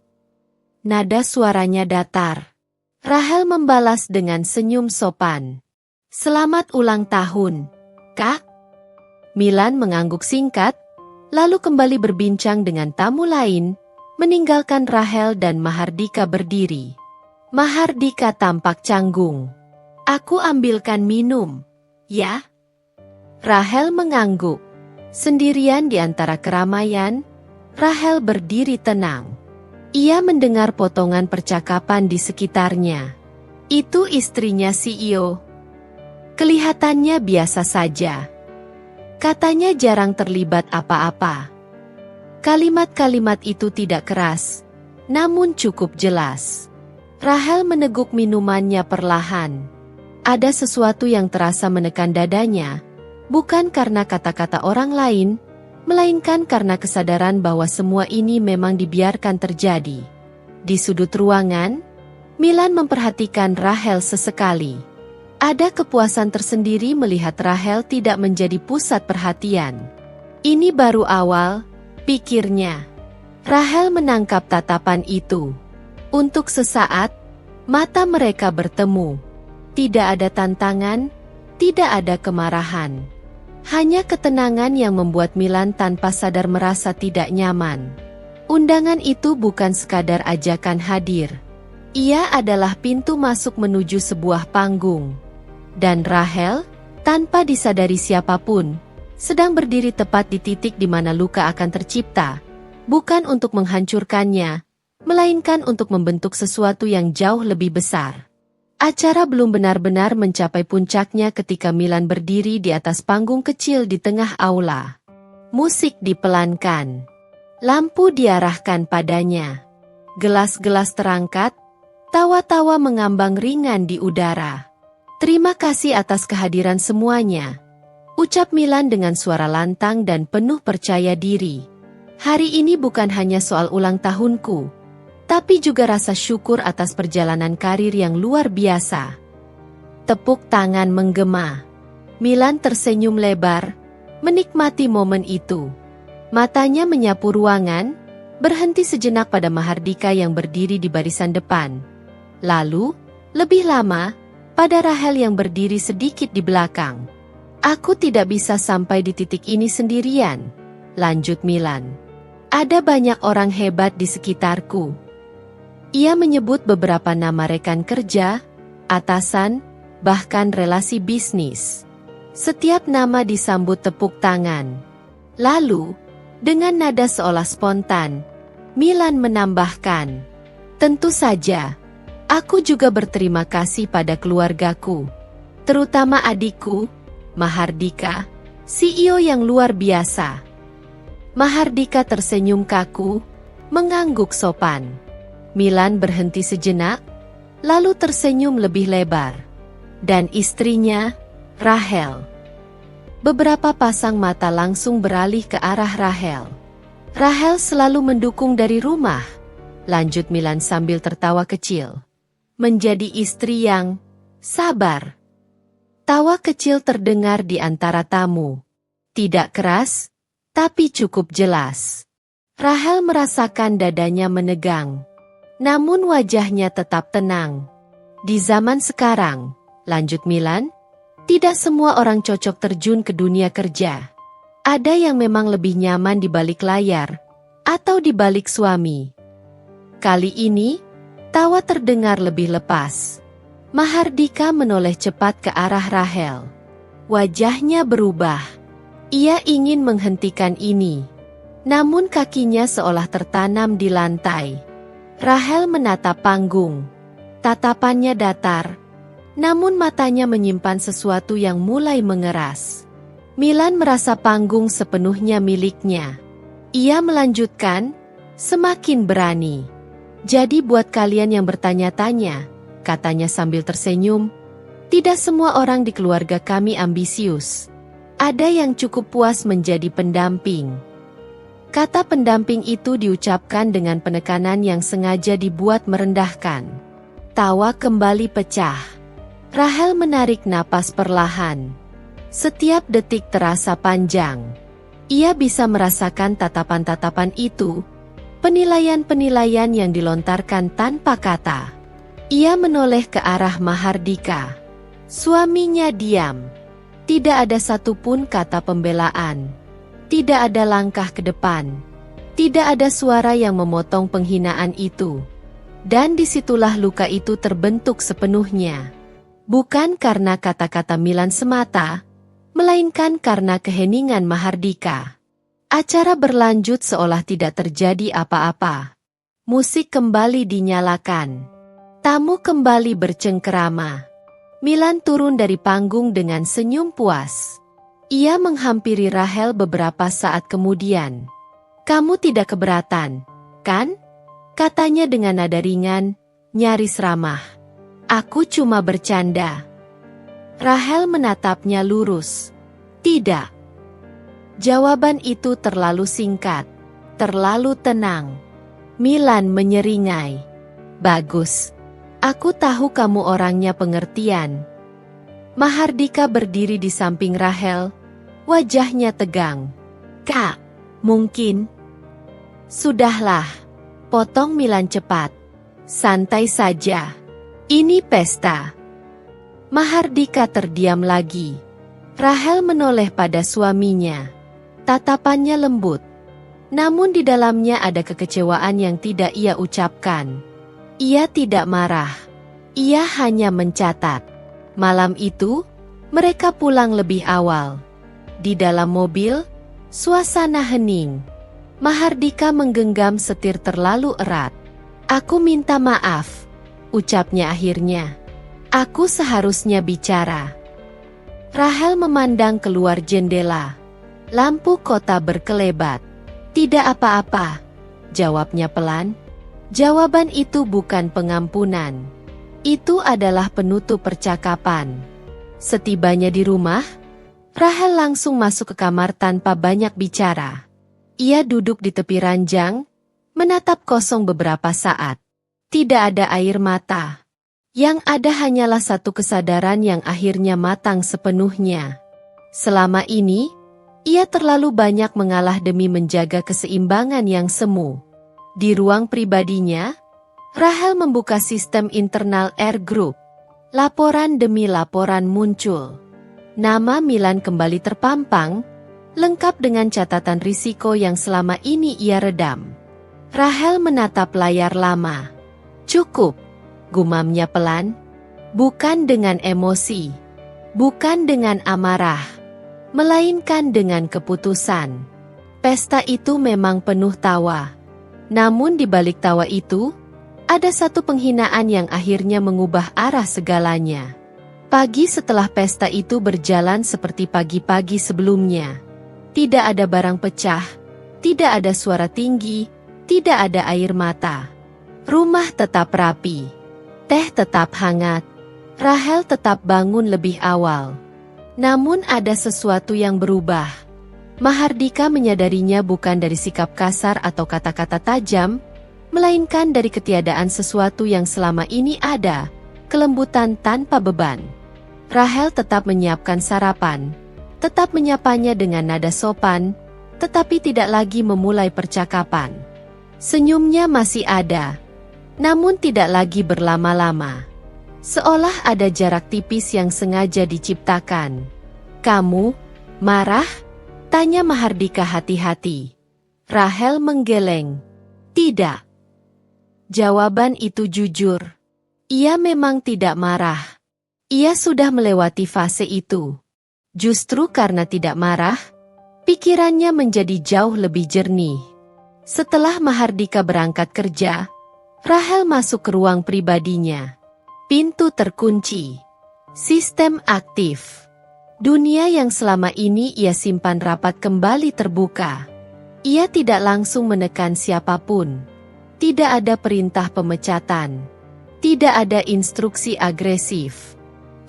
Nada suaranya datar. Rahel membalas dengan senyum sopan. "Selamat ulang tahun, Kak." Milan mengangguk singkat, lalu kembali berbincang dengan tamu lain, meninggalkan Rahel dan Mahardika berdiri. Mahardika tampak canggung. "Aku ambilkan minum, ya?" Rahel mengangguk. Sendirian di antara keramaian, Rahel berdiri tenang. Ia mendengar potongan percakapan di sekitarnya. "Itu istrinya CEO. Kelihatannya biasa saja. Katanya jarang terlibat apa-apa." Kalimat-kalimat itu tidak keras, namun cukup jelas. Rahel meneguk minumannya perlahan. Ada sesuatu yang terasa menekan dadanya, bukan karena kata-kata orang lain, melainkan karena kesadaran bahwa semua ini memang dibiarkan terjadi. Di sudut ruangan, Milan memperhatikan Rahel sesekali. Ada kepuasan tersendiri melihat Rahel tidak menjadi pusat perhatian. Ini baru awal, pikirnya. Rahel menangkap tatapan itu. Untuk sesaat, mata mereka bertemu. Tidak ada tantangan, tidak ada kemarahan. Hanya ketenangan yang membuat Milan tanpa sadar merasa tidak nyaman. Undangan itu bukan sekadar ajakan hadir. Ia adalah pintu masuk menuju sebuah panggung. Dan Rahel, tanpa disadari siapapun, sedang berdiri tepat di titik di mana luka akan tercipta, bukan untuk menghancurkannya, melainkan untuk membentuk sesuatu yang jauh lebih besar. Acara belum benar-benar mencapai puncaknya ketika Milan berdiri di atas panggung kecil di tengah aula. Musik dipelankan. Lampu diarahkan padanya. Gelas-gelas terangkat, tawa-tawa mengambang ringan di udara. "Terima kasih atas kehadiran semuanya," ucap Milan dengan suara lantang dan penuh percaya diri. "Hari ini bukan hanya soal ulang tahunku, tapi juga rasa syukur atas perjalanan karir yang luar biasa." Tepuk tangan menggema. Milan tersenyum lebar, menikmati momen itu. Matanya menyapu ruangan, berhenti sejenak pada Mahardika yang berdiri di barisan depan. Lalu, lebih lama, pada Rahel yang berdiri sedikit di belakang. "Aku tidak bisa sampai di titik ini sendirian," lanjut Milan. "Ada banyak orang hebat di sekitarku." Ia menyebut beberapa nama rekan kerja, atasan, bahkan relasi bisnis. Setiap nama disambut tepuk tangan. Lalu, dengan nada seolah spontan, Milan menambahkan, "Tentu saja, aku juga berterima kasih pada keluargaku, terutama adikku, Mahardika, CEO yang luar biasa." Mahardika tersenyum kaku, mengangguk sopan. Milan berhenti sejenak, lalu tersenyum lebih lebar. Dan istrinya, Rahel. Beberapa pasang mata langsung beralih ke arah Rahel. "Rahel selalu mendukung dari rumah," lanjut Milan sambil tertawa kecil. "Menjadi istri yang sabar." Tawa kecil terdengar di antara tamu. Tidak keras, tapi cukup jelas. Rahel merasakan dadanya menegang. Namun wajahnya tetap tenang. "Di zaman sekarang," lanjut Milan, "tidak semua orang cocok terjun ke dunia kerja. Ada yang memang lebih nyaman di balik layar, atau di balik suami." Kali ini, tawa terdengar lebih lepas. Mahardika menoleh cepat ke arah Rahel. Wajahnya berubah. Ia ingin menghentikan ini. Namun kakinya seolah tertanam di lantai. Rahel menatap panggung. Tatapannya datar. Namun matanya menyimpan sesuatu yang mulai mengeras. Milan merasa panggung sepenuhnya miliknya. Ia melanjutkan, "Semakin berani. Jadi buat kalian yang bertanya-tanya," katanya sambil tersenyum, "tidak semua orang di keluarga kami ambisius. Ada yang cukup puas menjadi pendamping." Kata pendamping itu diucapkan dengan penekanan yang sengaja dibuat merendahkan. Tawa kembali pecah. Rahel menarik napas perlahan. Setiap detik terasa panjang. Ia bisa merasakan tatapan-tatapan itu, penilaian-penilaian yang dilontarkan tanpa kata. Ia menoleh ke arah Mahardika. Suaminya diam. Tidak ada satupun kata pembelaan. Tidak ada langkah ke depan. Tidak ada suara yang memotong penghinaan itu. Dan disitulah luka itu terbentuk sepenuhnya. Bukan karena kata-kata Milan semata, melainkan karena keheningan Mahardika. Acara berlanjut seolah tidak terjadi apa-apa. Musik kembali dinyalakan. Tamu kembali bercengkerama. Milan turun dari panggung dengan senyum puas. Ia menghampiri Rahel beberapa saat kemudian. "Kamu tidak keberatan, kan?" katanya dengan nada ringan, nyaris ramah. "Aku cuma bercanda." Rahel menatapnya lurus. "Tidak." Jawaban itu terlalu singkat, terlalu tenang. Milan menyeringai. "Bagus. Aku tahu kamu orangnya pengertian. Mahardika berdiri di samping Rahel, wajahnya tegang. "Kak, mungkin..." "Sudahlah," potong Milan cepat. "Santai saja. Ini pesta." Mahardika terdiam lagi. Rahel menoleh pada suaminya. Tatapannya lembut. Namun di dalamnya ada kekecewaan yang tidak ia ucapkan. Ia tidak marah. Ia hanya mencatat. Malam itu, mereka pulang lebih awal. Di dalam mobil, suasana hening. Mahardika menggenggam setir terlalu erat. "Aku minta maaf," ucapnya akhirnya. "Aku seharusnya bicara." Rahel memandang keluar jendela. Lampu kota berkelebat. "Tidak apa-apa," jawabnya pelan. Jawaban itu bukan pengampunan. Itu adalah penutup percakapan. Setibanya di rumah, Rahel langsung masuk ke kamar tanpa banyak bicara. Ia duduk di tepi ranjang, menatap kosong beberapa saat. Tidak ada air mata. Yang ada hanyalah satu kesadaran yang akhirnya matang sepenuhnya. Selama ini, ia terlalu banyak mengalah demi menjaga keseimbangan yang semu. Di ruang pribadinya, Rahel membuka sistem internal Air Group. Laporan demi laporan muncul. Nama Milan kembali terpampang, lengkap dengan catatan risiko yang selama ini ia redam. Rahel menatap layar lama. "Cukup," gumamnya pelan. Bukan dengan emosi. Bukan dengan amarah. Melainkan dengan keputusan. Pesta itu memang penuh tawa. Namun di balik tawa itu, ada satu penghinaan yang akhirnya mengubah arah segalanya. Pagi setelah pesta itu berjalan seperti pagi-pagi sebelumnya. Tidak ada barang pecah, tidak ada suara tinggi, tidak ada air mata. Rumah tetap rapi, teh tetap hangat, Rahel tetap bangun lebih awal. Namun ada sesuatu yang berubah. Mahardika menyadarinya bukan dari sikap kasar atau kata-kata tajam, melainkan dari ketiadaan sesuatu yang selama ini ada, kelembutan tanpa beban. Rahel tetap menyiapkan sarapan, tetap menyapanya dengan nada sopan, tetapi tidak lagi memulai percakapan. Senyumnya masih ada, namun tidak lagi berlama-lama. Seolah ada jarak tipis yang sengaja diciptakan. "Kamu marah?" tanya Mahardika hati-hati. Rahel menggeleng. "Tidak." Jawaban itu jujur. Ia memang tidak marah. Ia sudah melewati fase itu. Justru karena tidak marah, pikirannya menjadi jauh lebih jernih. Setelah Mahardika berangkat kerja, Rahel masuk ke ruang pribadinya. Pintu terkunci. Sistem aktif. Dunia yang selama ini ia simpan rapat kembali terbuka. Ia tidak langsung menekan siapapun. Tidak ada perintah pemecatan. Tidak ada instruksi agresif.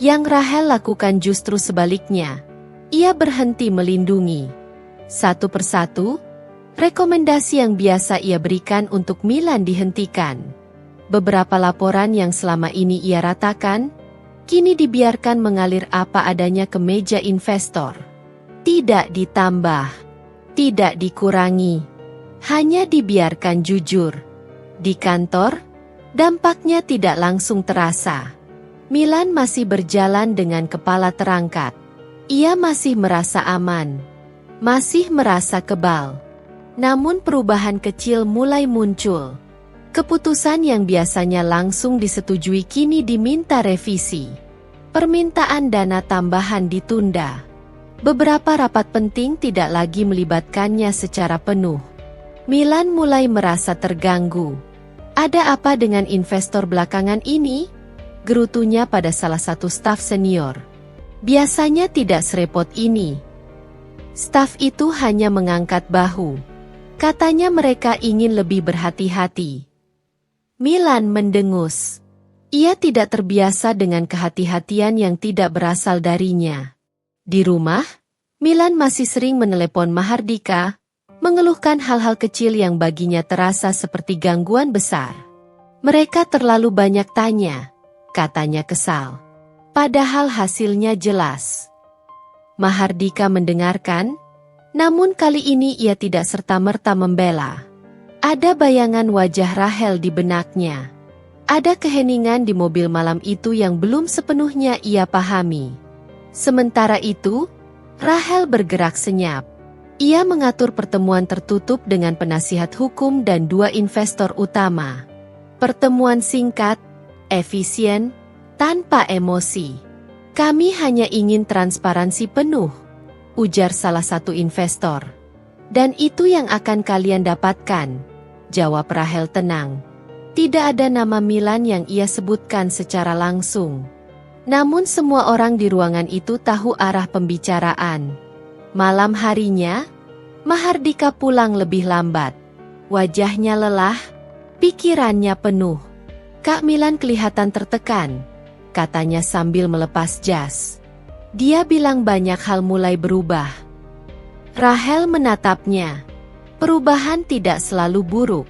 Yang Rahel lakukan justru sebaliknya. Ia berhenti melindungi. Satu persatu, rekomendasi yang biasa ia berikan untuk Milan dihentikan. Beberapa laporan yang selama ini ia ratakan, kini dibiarkan mengalir apa adanya ke meja investor. Tidak ditambah, tidak dikurangi, hanya dibiarkan jujur. Di kantor, dampaknya tidak langsung terasa. Milan masih berjalan dengan kepala terangkat. Ia masih merasa aman, masih merasa kebal. Namun perubahan kecil mulai muncul. Keputusan yang biasanya langsung disetujui kini diminta revisi. Permintaan dana tambahan ditunda. Beberapa rapat penting tidak lagi melibatkannya secara penuh. Milan mulai merasa terganggu. "Ada apa dengan investor belakangan ini?" gerutunya pada salah satu staf senior. Biasanya tidak serepot ini. Staf itu hanya mengangkat bahu. Katanya mereka ingin lebih berhati-hati. Milan mendengus. Ia tidak terbiasa dengan kehati-hatian yang tidak berasal darinya. Di rumah, Milan masih sering menelepon Mahardika, mengeluhkan hal-hal kecil yang baginya terasa seperti gangguan besar. "Mereka terlalu banyak tanya," katanya kesal. Padahal hasilnya jelas. Mahardika mendengarkan, namun kali ini ia tidak serta-merta membela. Ada bayangan wajah Rahel di benaknya. Ada keheningan di mobil malam itu yang belum sepenuhnya ia pahami. Sementara itu, Rahel bergerak senyap. Ia mengatur pertemuan tertutup dengan penasihat hukum dan 2 investor utama. Pertemuan singkat, efisien, tanpa emosi. "Kami hanya ingin transparansi penuh," ujar salah satu investor. "Dan itu yang akan kalian dapatkan," jawab Rahel tenang. Tidak ada nama Milan yang ia sebutkan secara langsung. Namun semua orang di ruangan itu tahu arah pembicaraan. Malam harinya, Mahardika pulang lebih lambat. Wajahnya lelah, pikirannya penuh. "Kak Milan kelihatan tertekan," katanya sambil melepas jas. Dia bilang banyak hal mulai berubah. Rahel menatapnya. Perubahan tidak selalu buruk.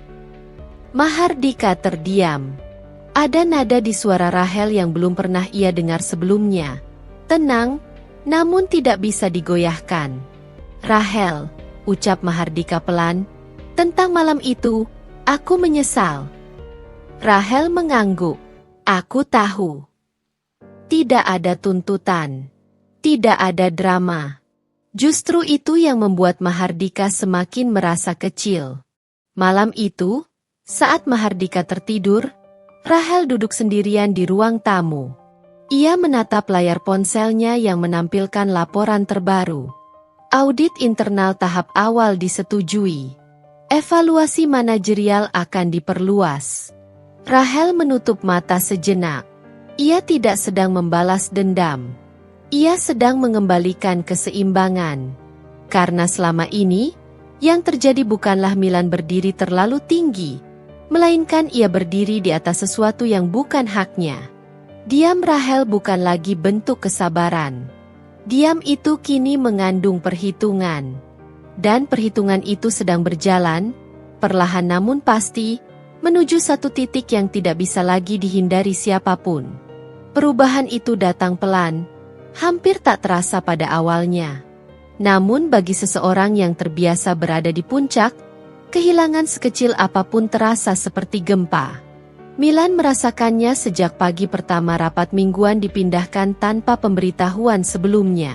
Mahardika terdiam. Ada nada di suara Rahel yang belum pernah ia dengar sebelumnya. Tenang, namun tidak bisa digoyahkan. "Rahel," ucap Mahardika pelan, "tentang malam itu, aku menyesal." Rahel mengangguk. "Aku tahu." Tidak ada tuntutan. Tidak ada drama. Justru itu yang membuat Mahardika semakin merasa kecil. Malam itu, saat Mahardika tertidur, Rahel duduk sendirian di ruang tamu. Ia menatap layar ponselnya yang menampilkan laporan terbaru. Audit internal tahap awal disetujui. Evaluasi manajerial akan diperluas. Rahel menutup mata sejenak. Ia tidak sedang membalas dendam. Ia sedang mengembalikan keseimbangan. Karena selama ini, yang terjadi bukanlah Milan berdiri terlalu tinggi, melainkan ia berdiri di atas sesuatu yang bukan haknya. Diam Rahel bukan lagi bentuk kesabaran. Diam itu kini mengandung perhitungan. Dan perhitungan itu sedang berjalan, perlahan namun pasti, menuju satu titik yang tidak bisa lagi dihindari siapapun. Perubahan itu datang pelan, hampir tak terasa pada awalnya. Namun bagi seseorang yang terbiasa berada di puncak, kehilangan sekecil apapun terasa seperti gempa. Milan merasakannya sejak pagi pertama rapat mingguan dipindahkan tanpa pemberitahuan sebelumnya.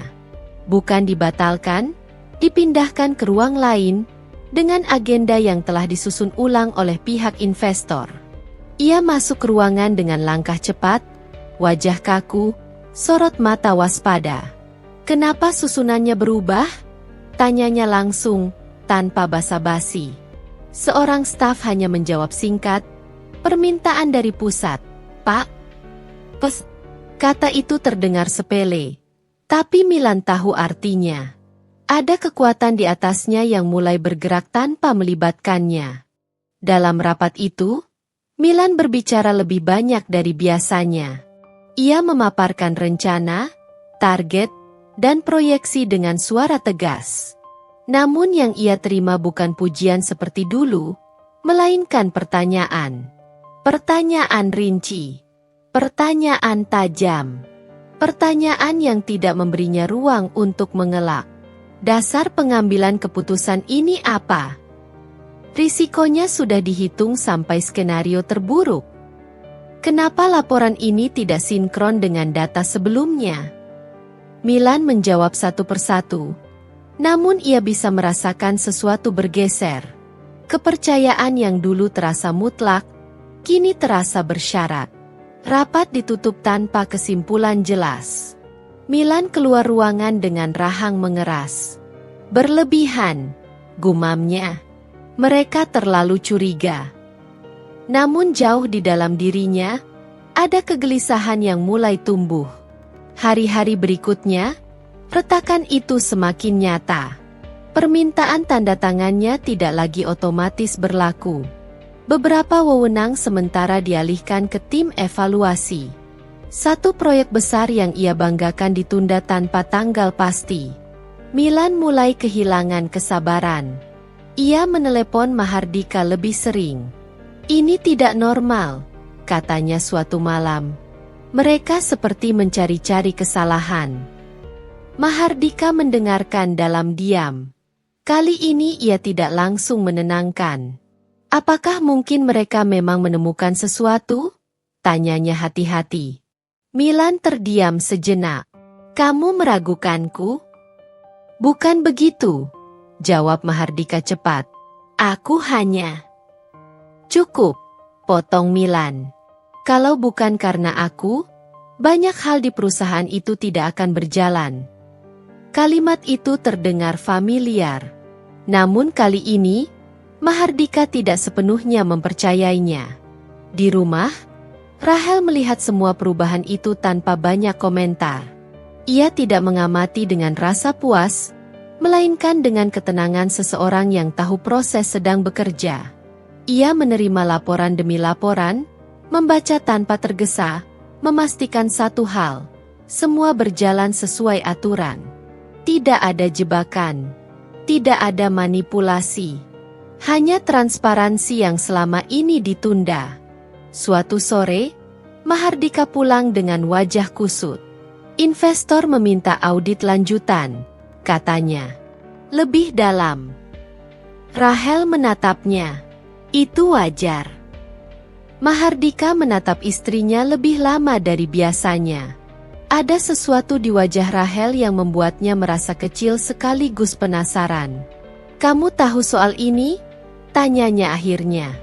Bukan dibatalkan, dipindahkan ke ruang lain, dengan agenda yang telah disusun ulang oleh pihak investor. Ia masuk ke ruangan dengan langkah cepat, wajah kaku, sorot mata waspada. "Kenapa susunannya berubah?" tanyanya langsung, tanpa basa-basi. Seorang staf hanya menjawab singkat, "Permintaan dari pusat, Pak." "Pes," kata itu terdengar sepele. Tapi Milan tahu artinya. Ada kekuatan di atasnya yang mulai bergerak tanpa melibatkannya. Dalam rapat itu, Milan berbicara lebih banyak dari biasanya. Ia memaparkan rencana, target, dan proyeksi dengan suara tegas. Namun yang ia terima bukan pujian seperti dulu, melainkan pertanyaan. Pertanyaan rinci. Pertanyaan tajam. Pertanyaan yang tidak memberinya ruang untuk mengelak. Dasar pengambilan keputusan ini apa? Risikonya sudah dihitung sampai skenario terburuk. Kenapa laporan ini tidak sinkron dengan data sebelumnya? Milan menjawab satu persatu. Namun ia bisa merasakan sesuatu bergeser. Kepercayaan yang dulu terasa mutlak, kini terasa bersyarat. Rapat ditutup tanpa kesimpulan jelas. Milan keluar ruangan dengan rahang mengeras. "Berlebihan," gumamnya. "Mereka terlalu curiga." Namun jauh di dalam dirinya, ada kegelisahan yang mulai tumbuh. Hari-hari berikutnya, retakan itu semakin nyata. Permintaan tanda tangannya tidak lagi otomatis berlaku. Beberapa wewenang sementara dialihkan ke tim evaluasi. Satu proyek besar yang ia banggakan ditunda tanpa tanggal pasti. Milan mulai kehilangan kesabaran. Ia menelepon Mahardika lebih sering. "Ini tidak normal," katanya suatu malam. Mereka seperti mencari-cari kesalahan. Mahardika mendengarkan dalam diam. Kali ini ia tidak langsung menenangkan. Apakah mungkin mereka memang menemukan sesuatu? Tanyanya hati-hati. Milan terdiam sejenak. Kamu meragukanku? Bukan begitu, jawab Mahardika cepat. Aku hanya... Cukup, potong Milan. Kalau bukan karena aku, banyak hal di perusahaan itu tidak akan berjalan. Kalimat itu terdengar familiar. Namun kali ini, Mahardika tidak sepenuhnya mempercayainya. Di rumah, Rahel melihat semua perubahan itu tanpa banyak komentar. Ia tidak mengamati dengan rasa puas, melainkan dengan ketenangan seseorang yang tahu proses sedang bekerja. Ia menerima laporan demi laporan, membaca tanpa tergesa, memastikan satu hal, semua berjalan sesuai aturan. Tidak ada jebakan, tidak ada manipulasi, hanya transparansi yang selama ini ditunda. Suatu sore, Mahardika pulang dengan wajah kusut. Investor meminta audit lanjutan, katanya. Lebih dalam. Rahel menatapnya. Itu wajar. Mahardika menatap istrinya lebih lama dari biasanya. Ada sesuatu di wajah Rahel yang membuatnya merasa kecil sekaligus penasaran. Kamu tahu soal ini? Tanyanya akhirnya.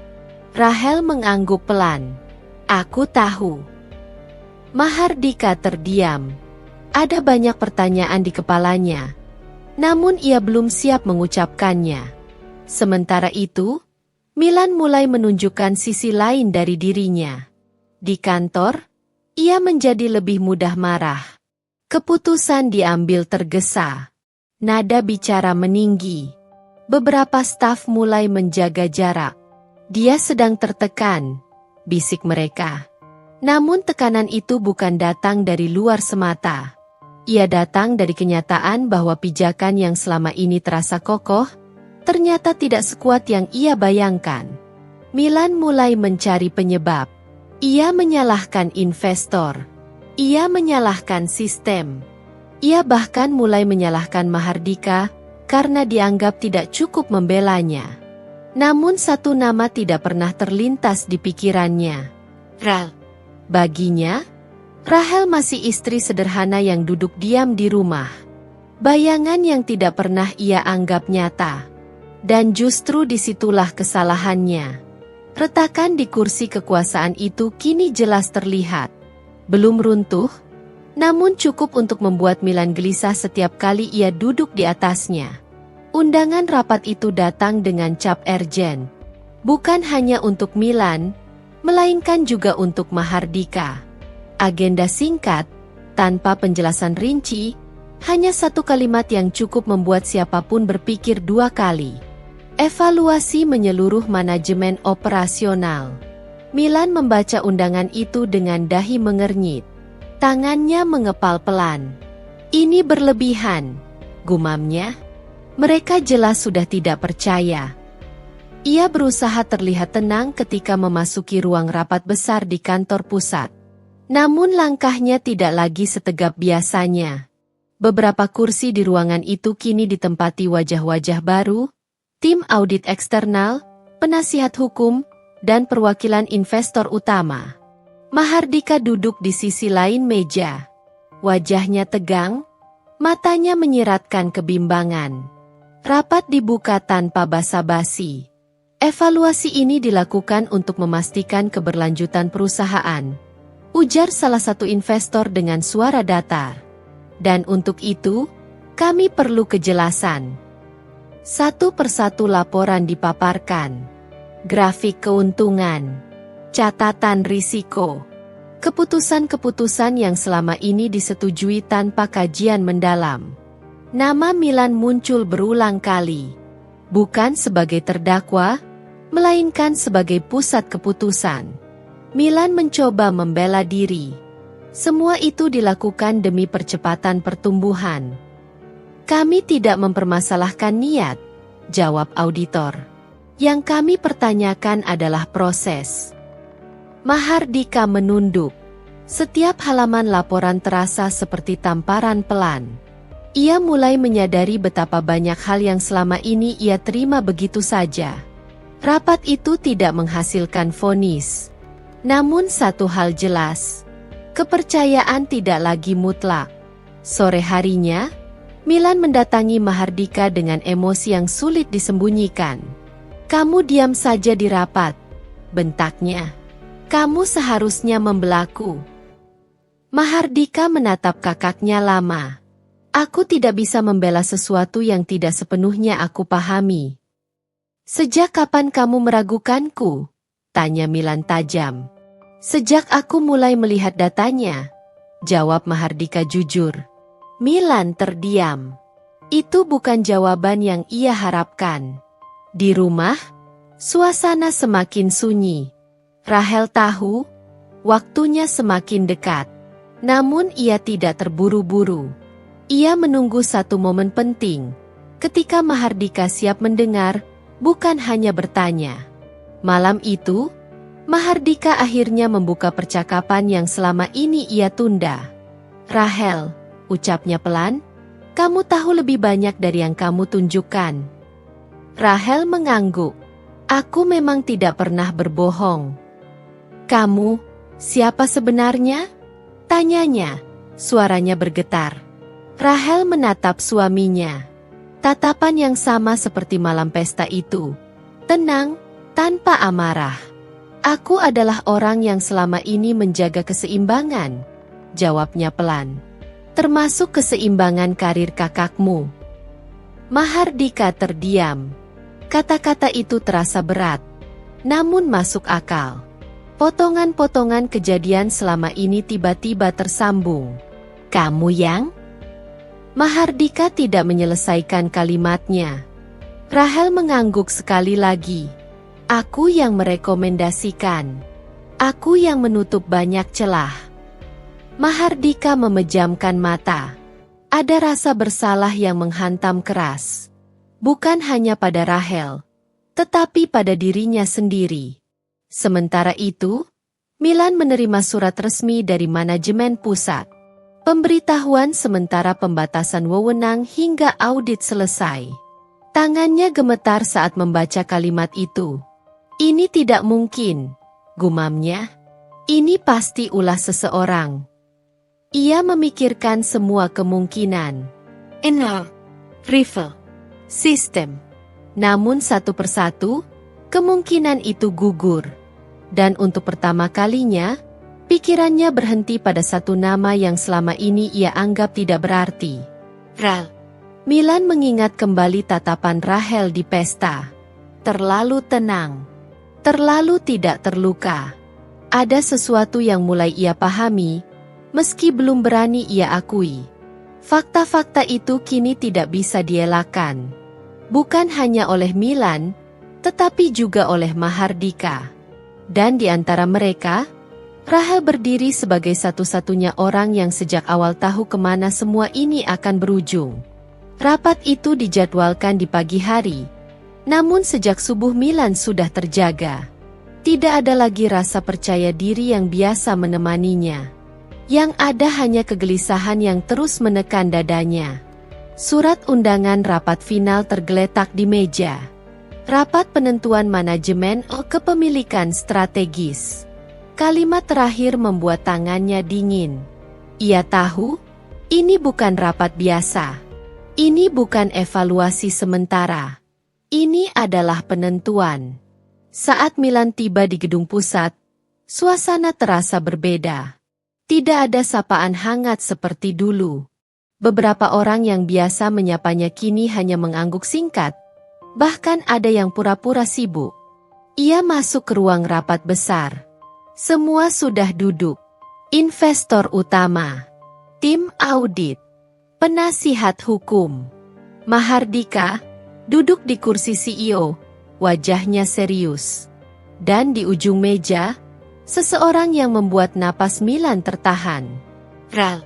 Rahel mengangguk pelan. Aku tahu. Mahardika terdiam. Ada banyak pertanyaan di kepalanya. Namun ia belum siap mengucapkannya. Sementara itu, Milan mulai menunjukkan sisi lain dari dirinya. Di kantor, ia menjadi lebih mudah marah. Keputusan diambil tergesa. Nada bicara meninggi. Beberapa staf mulai menjaga jarak. Dia sedang tertekan, bisik mereka. Namun tekanan itu bukan datang dari luar semata. Ia datang dari kenyataan bahwa pijakan yang selama ini terasa kokoh, ternyata tidak sekuat yang ia bayangkan. Milan mulai mencari penyebab. Ia menyalahkan investor. Ia menyalahkan sistem. Ia bahkan mulai menyalahkan Mahardika karena dianggap tidak cukup membelanya. Namun satu nama tidak pernah terlintas di pikirannya. Rahel. Baginya, Rahel masih istri sederhana yang duduk diam di rumah. Bayangan yang tidak pernah ia anggap nyata. Dan justru disitulah kesalahannya. Retakan di kursi kekuasaan itu kini jelas terlihat. Belum runtuh, namun cukup untuk membuat Milan gelisah setiap kali ia duduk di atasnya. Undangan rapat itu datang dengan cap ergen. Bukan hanya untuk Milan, melainkan juga untuk Mahardika. Agenda singkat, tanpa penjelasan rinci, hanya satu kalimat yang cukup membuat siapapun berpikir dua kali. Evaluasi menyeluruh manajemen operasional. Milan membaca undangan itu dengan dahi mengernyit. Tangannya mengepal pelan. Ini berlebihan, gumamnya. Mereka jelas sudah tidak percaya. Ia berusaha terlihat tenang ketika memasuki ruang rapat besar di kantor pusat. Namun langkahnya tidak lagi setegap biasanya. Beberapa kursi di ruangan itu kini ditempati wajah-wajah baru, tim audit eksternal, penasihat hukum, dan perwakilan investor utama. Mahardika duduk di sisi lain meja. Wajahnya tegang, matanya menyiratkan kebimbangan. Rapat dibuka tanpa basa-basi. Evaluasi ini dilakukan untuk memastikan keberlanjutan perusahaan. Ujar salah satu investor dengan suara datar. Dan untuk itu, kami perlu kejelasan. Satu persatu laporan dipaparkan. Grafik keuntungan. Catatan risiko. Keputusan-keputusan yang selama ini disetujui tanpa kajian mendalam. Nama Milan muncul berulang kali. Bukan sebagai terdakwa, melainkan sebagai pusat keputusan. Milan mencoba membela diri. Semua itu dilakukan demi percepatan pertumbuhan. Kami tidak mempermasalahkan niat, jawab auditor. Yang kami pertanyakan adalah proses. Mahardika menunduk. Setiap halaman laporan terasa seperti tamparan pelan. Ia mulai menyadari betapa banyak hal yang selama ini ia terima begitu saja. Rapat itu tidak menghasilkan vonis. Namun satu hal jelas, kepercayaan tidak lagi mutlak. Sore harinya, Milan mendatangi Mahardika dengan emosi yang sulit disembunyikan. "Kamu diam saja di rapat," bentaknya. "Kamu seharusnya membelaku." Mahardika menatap kakaknya lama. "Aku tidak bisa membela sesuatu yang tidak sepenuhnya aku pahami." "Sejak kapan kamu meragukanku?" tanya Milan tajam. "Sejak aku mulai melihat datanya," jawab Mahardika jujur. Milan terdiam. Itu bukan jawaban yang ia harapkan. Di rumah, suasana semakin sunyi. Rahel tahu, waktunya semakin dekat. Namun ia tidak terburu-buru. Ia menunggu satu momen penting, ketika Mahardika siap mendengar, bukan hanya bertanya. Malam itu, Mahardika akhirnya membuka percakapan yang selama ini ia tunda. "Rahel," ucapnya pelan, "kamu tahu lebih banyak dari yang kamu tunjukkan." Rahel mengangguk. "Aku memang tidak pernah berbohong." "Kamu, siapa sebenarnya?" tanyanya, suaranya bergetar. Rahel menatap suaminya. Tatapan yang sama seperti malam pesta itu. Tenang, tanpa amarah. "Aku adalah orang yang selama ini menjaga keseimbangan," jawabnya pelan. "Termasuk keseimbangan karir kakakmu." Mahardika terdiam. Kata-kata itu terasa berat, namun masuk akal. Potongan-potongan kejadian selama ini tiba-tiba tersambung. "Kamu yang?" Mahardika tidak menyelesaikan kalimatnya. Rahel mengangguk sekali lagi. "Aku yang merekomendasikan. Aku yang menutup banyak celah." Mahardika memejamkan mata. Ada rasa bersalah yang menghantam keras. Bukan hanya pada Rahel, tetapi pada dirinya sendiri. Sementara itu, Milan menerima surat resmi dari manajemen pusat. Pemberitahuan sementara pembatasan wewenang hingga audit selesai. Tangannya gemetar saat membaca kalimat itu. "Ini tidak mungkin," gumamnya. "Ini pasti ulah seseorang." Ia memikirkan semua kemungkinan. Rival. Sistem. Namun satu persatu, kemungkinan itu gugur. Dan untuk pertama kalinya, pikirannya berhenti pada satu nama yang selama ini ia anggap tidak berarti. Rahel. Milan mengingat kembali tatapan Rahel di pesta. Terlalu tenang. Terlalu tidak terluka. Ada sesuatu yang mulai ia pahami, meski belum berani ia akui. Fakta-fakta itu kini tidak bisa dielakkan. Bukan hanya oleh Milan, tetapi juga oleh Mahardika. Dan di antara mereka, Rahel berdiri sebagai satu-satunya orang yang sejak awal tahu kemana semua ini akan berujung. Rapat itu dijadwalkan di pagi hari. Namun sejak subuh Milan sudah terjaga. Tidak ada lagi rasa percaya diri yang biasa menemaninya. Yang ada hanya kegelisahan yang terus menekan dadanya. Surat undangan rapat final tergeletak di meja. Rapat penentuan manajemen kepemilikan strategis. Kalimat terakhir membuat tangannya dingin. Ia tahu, ini bukan rapat biasa. Ini bukan evaluasi sementara. Ini adalah penentuan. Saat Milan tiba di gedung pusat, suasana terasa berbeda. Tidak ada sapaan hangat seperti dulu. Beberapa orang yang biasa menyapanya kini hanya mengangguk singkat. Bahkan ada yang pura-pura sibuk. Ia masuk ke ruang rapat besar. Semua sudah duduk. Investor utama, tim audit, penasihat hukum. Mahardika duduk di kursi CEO, wajahnya serius. Dan di ujung meja, seseorang yang membuat napas Milan tertahan. Rahel.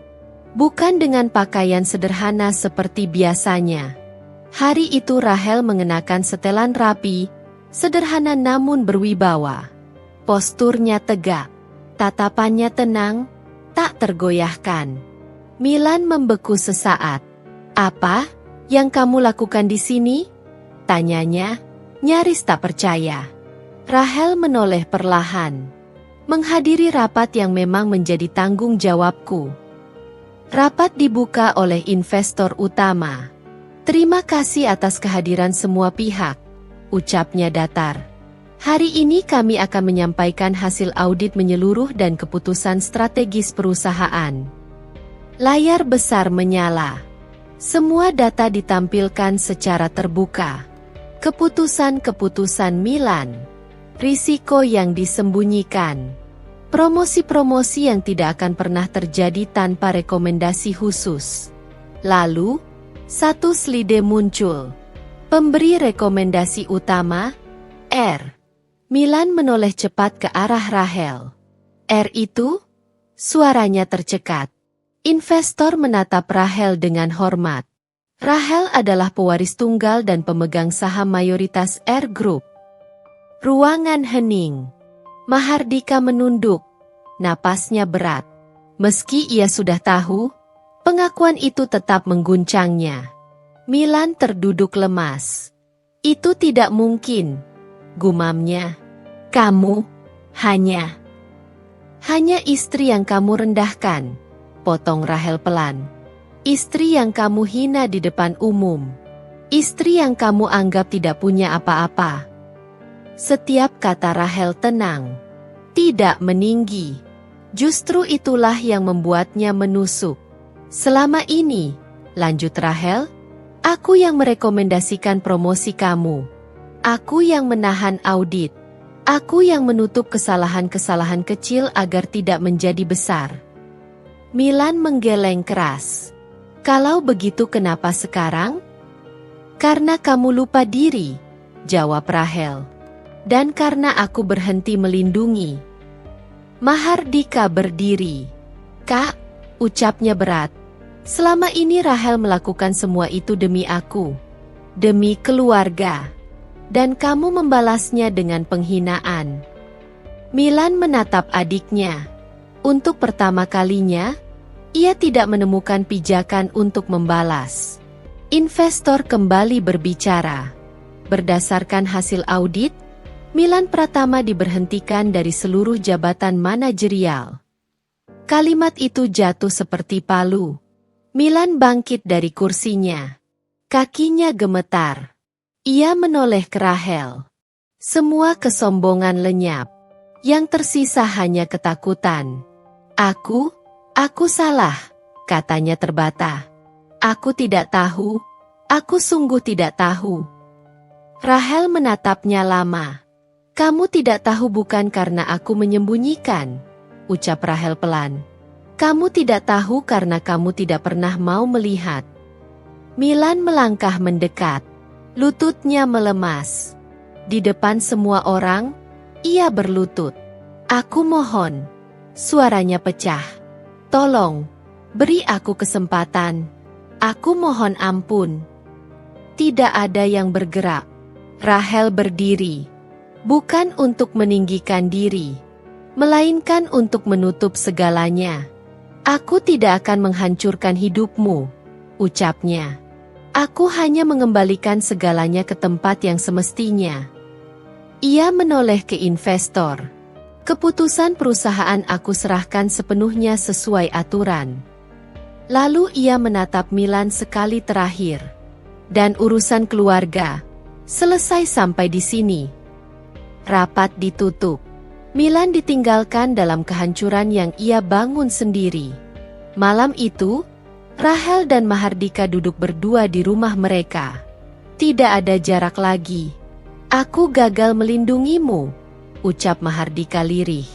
Bukan dengan pakaian sederhana seperti biasanya. Hari itu Rahel mengenakan setelan rapi, sederhana namun berwibawa. Posturnya tegak, tatapannya tenang, tergoyahkan. Milan membeku sesaat. "Apa yang kamu lakukan di sini?" tanyanya, nyaris tak percaya. Rahel menoleh perlahan. "Menghadiri rapat yang memang menjadi tanggung jawabku." Rapat dibuka oleh investor utama. "Terima kasih atas kehadiran semua pihak," ucapnya datar. "Hari ini kami akan menyampaikan hasil audit menyeluruh dan keputusan strategis perusahaan." Layar besar menyala. Semua data ditampilkan secara terbuka. Keputusan-keputusan Milan. Risiko yang disembunyikan. Promosi-promosi yang tidak akan pernah terjadi tanpa rekomendasi khusus. Lalu, satu slide muncul. Pemberi rekomendasi utama, R. Milan menoleh cepat ke arah Rahel. "R itu?" Suaranya tercekat. Investor menatap Rahel dengan hormat. Rahel adalah pewaris tunggal dan pemegang saham mayoritas R Group. Ruangan hening. Mahardika menunduk. Napasnya berat. Meski ia sudah tahu, pengakuan itu tetap mengguncangnya. Milan terduduk lemas. "Itu tidak mungkin," gumamnya. "Kamu hanya istri yang kamu rendahkan," potong Rahel pelan. "Istri yang kamu hina di depan umum. Istri yang kamu anggap tidak punya apa-apa." Setiap kata Rahel tenang, tidak meninggi. Justru itulah yang membuatnya menusuk. "Selama ini," lanjut Rahel, "aku yang merekomendasikan promosi kamu. Aku yang menahan audit. Aku yang menutup kesalahan-kesalahan kecil agar tidak menjadi besar." Milan menggeleng keras. "Kalau begitu kenapa sekarang?" "Karena kamu lupa diri," jawab Rahel. "Dan karena aku berhenti melindungi." Mahardika berdiri. "Kak," ucapnya berat. "Selama ini Rahel melakukan semua itu demi aku. Demi keluarga. Dan kamu membalasnya dengan penghinaan." Milan menatap adiknya. Untuk pertama kalinya, ia tidak menemukan pijakan untuk membalas. Investor kembali berbicara. Berdasarkan hasil audit, Milan Pratama diberhentikan dari seluruh jabatan manajerial. Kalimat itu jatuh seperti palu. Milan bangkit dari kursinya. Kakinya gemetar. Ia menoleh ke Rahel. Semua kesombongan lenyap. Yang tersisa hanya ketakutan. Aku salah," katanya terbata. "Aku tidak tahu, aku sungguh tidak tahu." Rahel menatapnya lama. "Kamu tidak tahu bukan karena aku menyembunyikan," ucap Rahel pelan. "Kamu tidak tahu karena kamu tidak pernah mau melihat." Milan melangkah mendekat. Lututnya melemas. Di depan semua orang, ia berlutut. "Aku mohon." Suaranya pecah. "Tolong, beri aku kesempatan. Aku mohon ampun." Tidak ada yang bergerak. Rahel berdiri. Bukan untuk meninggikan diri, melainkan untuk menutup segalanya. "Aku tidak akan menghancurkan hidupmu," ucapnya. "Aku hanya mengembalikan segalanya ke tempat yang semestinya." Ia menoleh ke investor. "Keputusan perusahaan aku serahkan sepenuhnya sesuai aturan." Lalu ia menatap Milan sekali terakhir. "Dan urusan keluarga, selesai sampai di sini." Rapat ditutup. Milan ditinggalkan dalam kehancuran yang ia bangun sendiri. Malam itu, Rahel dan Mahardika duduk berdua di rumah mereka. Tidak ada jarak lagi. "Aku gagal melindungimu," ucap Mahardika lirih.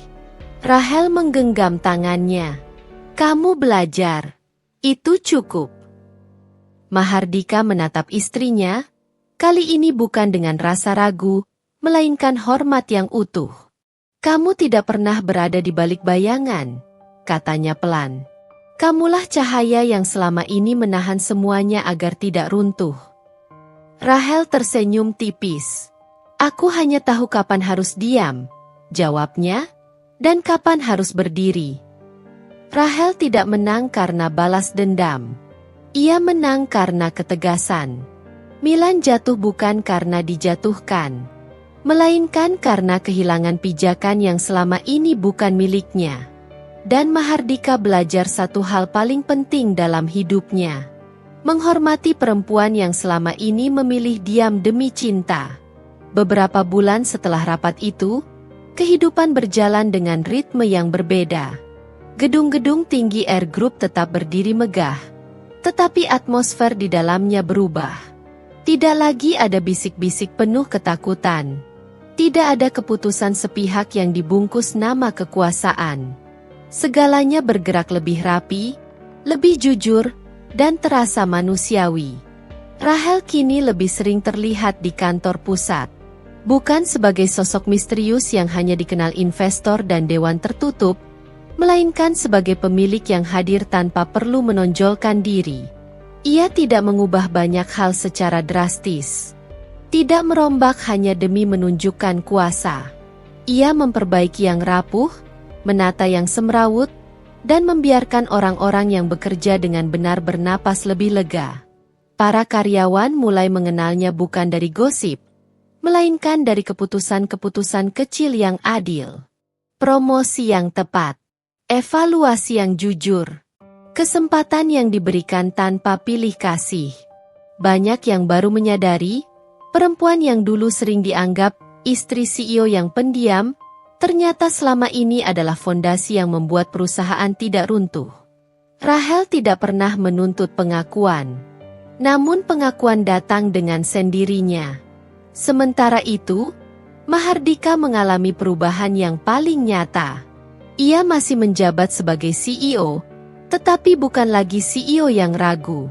Rahel menggenggam tangannya. "Kamu belajar. Itu cukup." Mahardika menatap istrinya, kali ini bukan dengan rasa ragu, melainkan hormat yang utuh. "Kamu tidak pernah berada di balik bayangan," katanya pelan. "Kamulah cahaya yang selama ini menahan semuanya agar tidak runtuh." Rahel tersenyum tipis. "Aku hanya tahu kapan harus diam," jawabnya, "dan kapan harus berdiri." Rahel tidak menang karena balas dendam. Ia menang karena ketegasan. Milan jatuh bukan karena dijatuhkan, melainkan karena kehilangan pijakan yang selama ini bukan miliknya. Dan Mahardika belajar satu hal paling penting dalam hidupnya: menghormati perempuan yang selama ini memilih diam demi cinta. Beberapa bulan setelah rapat itu, kehidupan berjalan dengan ritme yang berbeda. Gedung-gedung tinggi Air Group tetap berdiri megah, tetapi atmosfer di dalamnya berubah. Tidak lagi ada bisik-bisik penuh ketakutan. Tidak ada keputusan sepihak yang dibungkus nama kekuasaan. Segalanya bergerak lebih rapi, lebih jujur, dan terasa manusiawi. Rahel kini lebih sering terlihat di kantor pusat. Bukan sebagai sosok misterius yang hanya dikenal investor dan dewan tertutup, melainkan sebagai pemilik yang hadir tanpa perlu menonjolkan diri. Ia tidak mengubah banyak hal secara drastis. Tidak merombak hanya demi menunjukkan kuasa. Ia memperbaiki yang rapuh, menata yang semrawut, dan membiarkan orang-orang yang bekerja dengan benar bernapas lebih lega. Para karyawan mulai mengenalnya bukan dari gosip, melainkan dari keputusan-keputusan kecil yang adil. Promosi yang tepat, evaluasi yang jujur, kesempatan yang diberikan tanpa pilih kasih. Banyak yang baru menyadari, perempuan yang dulu sering dianggap istri CEO yang pendiam, ternyata selama ini adalah fondasi yang membuat perusahaan tidak runtuh. Rahel tidak pernah menuntut pengakuan, namun pengakuan datang dengan sendirinya. Sementara itu, Mahardika mengalami perubahan yang paling nyata. Ia masih menjabat sebagai CEO, tetapi bukan lagi CEO yang ragu.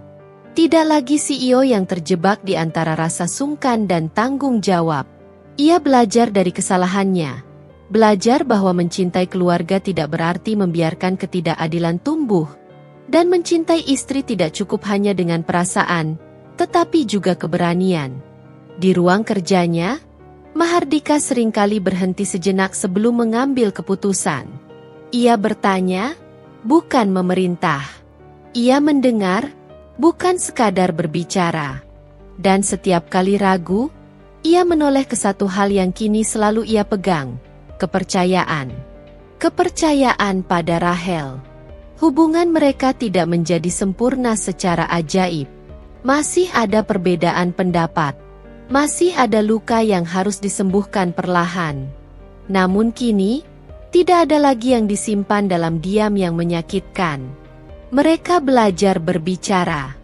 Tidak lagi CEO yang terjebak di antara rasa sungkan dan tanggung jawab. Ia belajar dari kesalahannya. Belajar bahwa mencintai keluarga tidak berarti membiarkan ketidakadilan tumbuh. Dan mencintai istri tidak cukup hanya dengan perasaan, tetapi juga keberanian. Di ruang kerjanya, Mahardika seringkali berhenti sejenak sebelum mengambil keputusan. Ia bertanya, bukan memerintah. Ia mendengar, bukan sekadar berbicara. Dan setiap kali ragu, ia menoleh ke satu hal yang kini selalu ia pegang: kepercayaan. Kepercayaan pada Rahel. Hubungan mereka tidak menjadi sempurna secara ajaib. Masih ada perbedaan pendapat. Masih ada luka yang harus disembuhkan perlahan. Namun kini, tidak ada lagi yang disimpan dalam diam yang menyakitkan. Mereka belajar berbicara.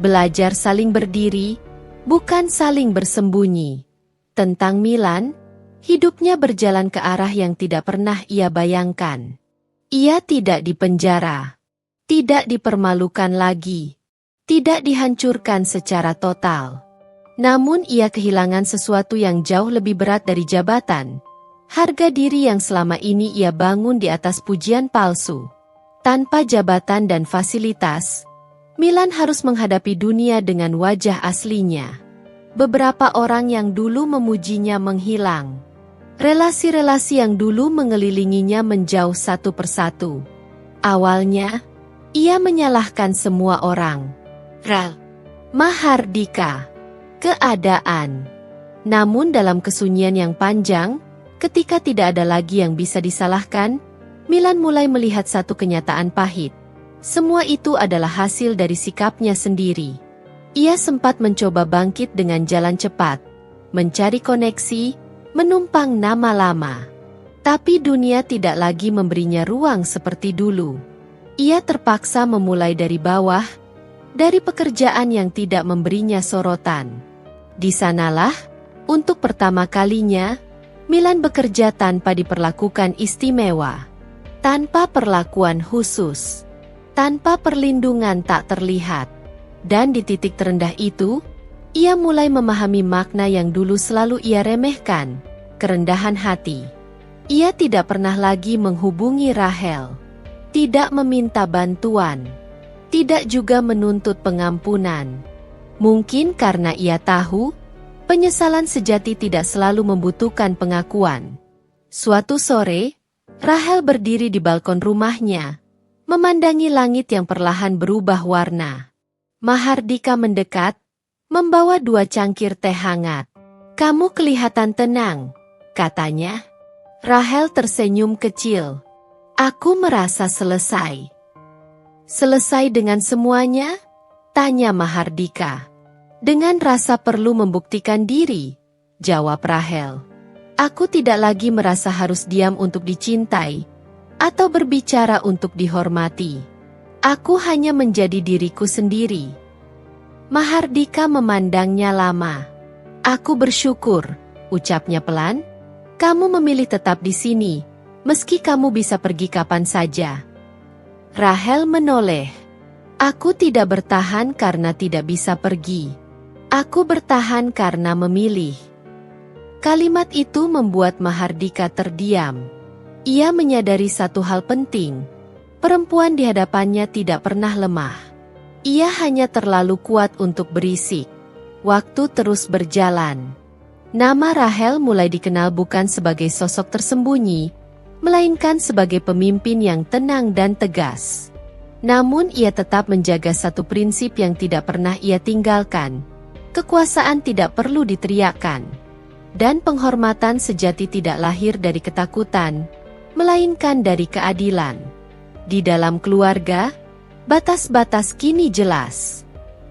Belajar saling berdiri, bukan saling bersembunyi. Tentang Milan, hidupnya berjalan ke arah yang tidak pernah ia bayangkan. Ia tidak dipenjara. Tidak dipermalukan lagi. Tidak dihancurkan secara total. Namun ia kehilangan sesuatu yang jauh lebih berat dari jabatan. Harga diri yang selama ini ia bangun di atas pujian palsu. Tanpa jabatan dan fasilitas, Milan harus menghadapi dunia dengan wajah aslinya. Beberapa orang yang dulu memujinya menghilang. Relasi-relasi yang dulu mengelilinginya menjauh satu persatu. Awalnya, ia menyalahkan semua orang. Mahardika. Keadaan. Namun dalam kesunyian yang panjang, ketika tidak ada lagi yang bisa disalahkan, Milan mulai melihat satu kenyataan pahit. Semua itu adalah hasil dari sikapnya sendiri. Ia sempat mencoba bangkit dengan jalan cepat, mencari koneksi, menumpang nama lama. Tapi dunia tidak lagi memberinya ruang seperti dulu. Ia terpaksa memulai dari bawah, dari pekerjaan yang tidak memberinya sorotan. Di sanalah, untuk pertama kalinya, Milan bekerja tanpa diperlakukan istimewa, tanpa perlakuan khusus, tanpa perlindungan tak terlihat. Dan di titik terendah itu, ia mulai memahami makna yang dulu selalu ia remehkan, kerendahan hati. Ia tidak pernah lagi menghubungi Rahel, tidak meminta bantuan, tidak juga menuntut pengampunan. Mungkin karena ia tahu, penyesalan sejati tidak selalu membutuhkan pengakuan. Suatu sore, Rahel berdiri di balkon rumahnya, memandangi langit yang perlahan berubah warna. Mahardika mendekat, membawa 2 cangkir teh hangat. "Kamu kelihatan tenang," katanya. Rahel tersenyum kecil. "Aku merasa selesai." "Selesai dengan semuanya?" tanya Mahardika. "Dengan rasa perlu membuktikan diri," jawab Rahel. "Aku tidak lagi merasa harus diam untuk dicintai, atau berbicara untuk dihormati. Aku hanya menjadi diriku sendiri." Mahardika memandangnya lama. "Aku bersyukur," ucapnya pelan. "Kamu memilih tetap di sini, meski kamu bisa pergi kapan saja." Rahel menoleh. "Aku tidak bertahan karena tidak bisa pergi. Aku bertahan karena memilih." Kalimat itu membuat Mahardika terdiam. Ia menyadari satu hal penting. Perempuan di hadapannya tidak pernah lemah. Ia hanya terlalu kuat untuk berisik. Waktu terus berjalan. Nama Rahel mulai dikenal bukan sebagai sosok tersembunyi, melainkan sebagai pemimpin yang tenang dan tegas. Namun ia tetap menjaga satu prinsip yang tidak pernah ia tinggalkan. Kekuasaan tidak perlu diteriakkan. Dan penghormatan sejati tidak lahir dari ketakutan, melainkan dari keadilan. Di dalam keluarga, batas-batas kini jelas.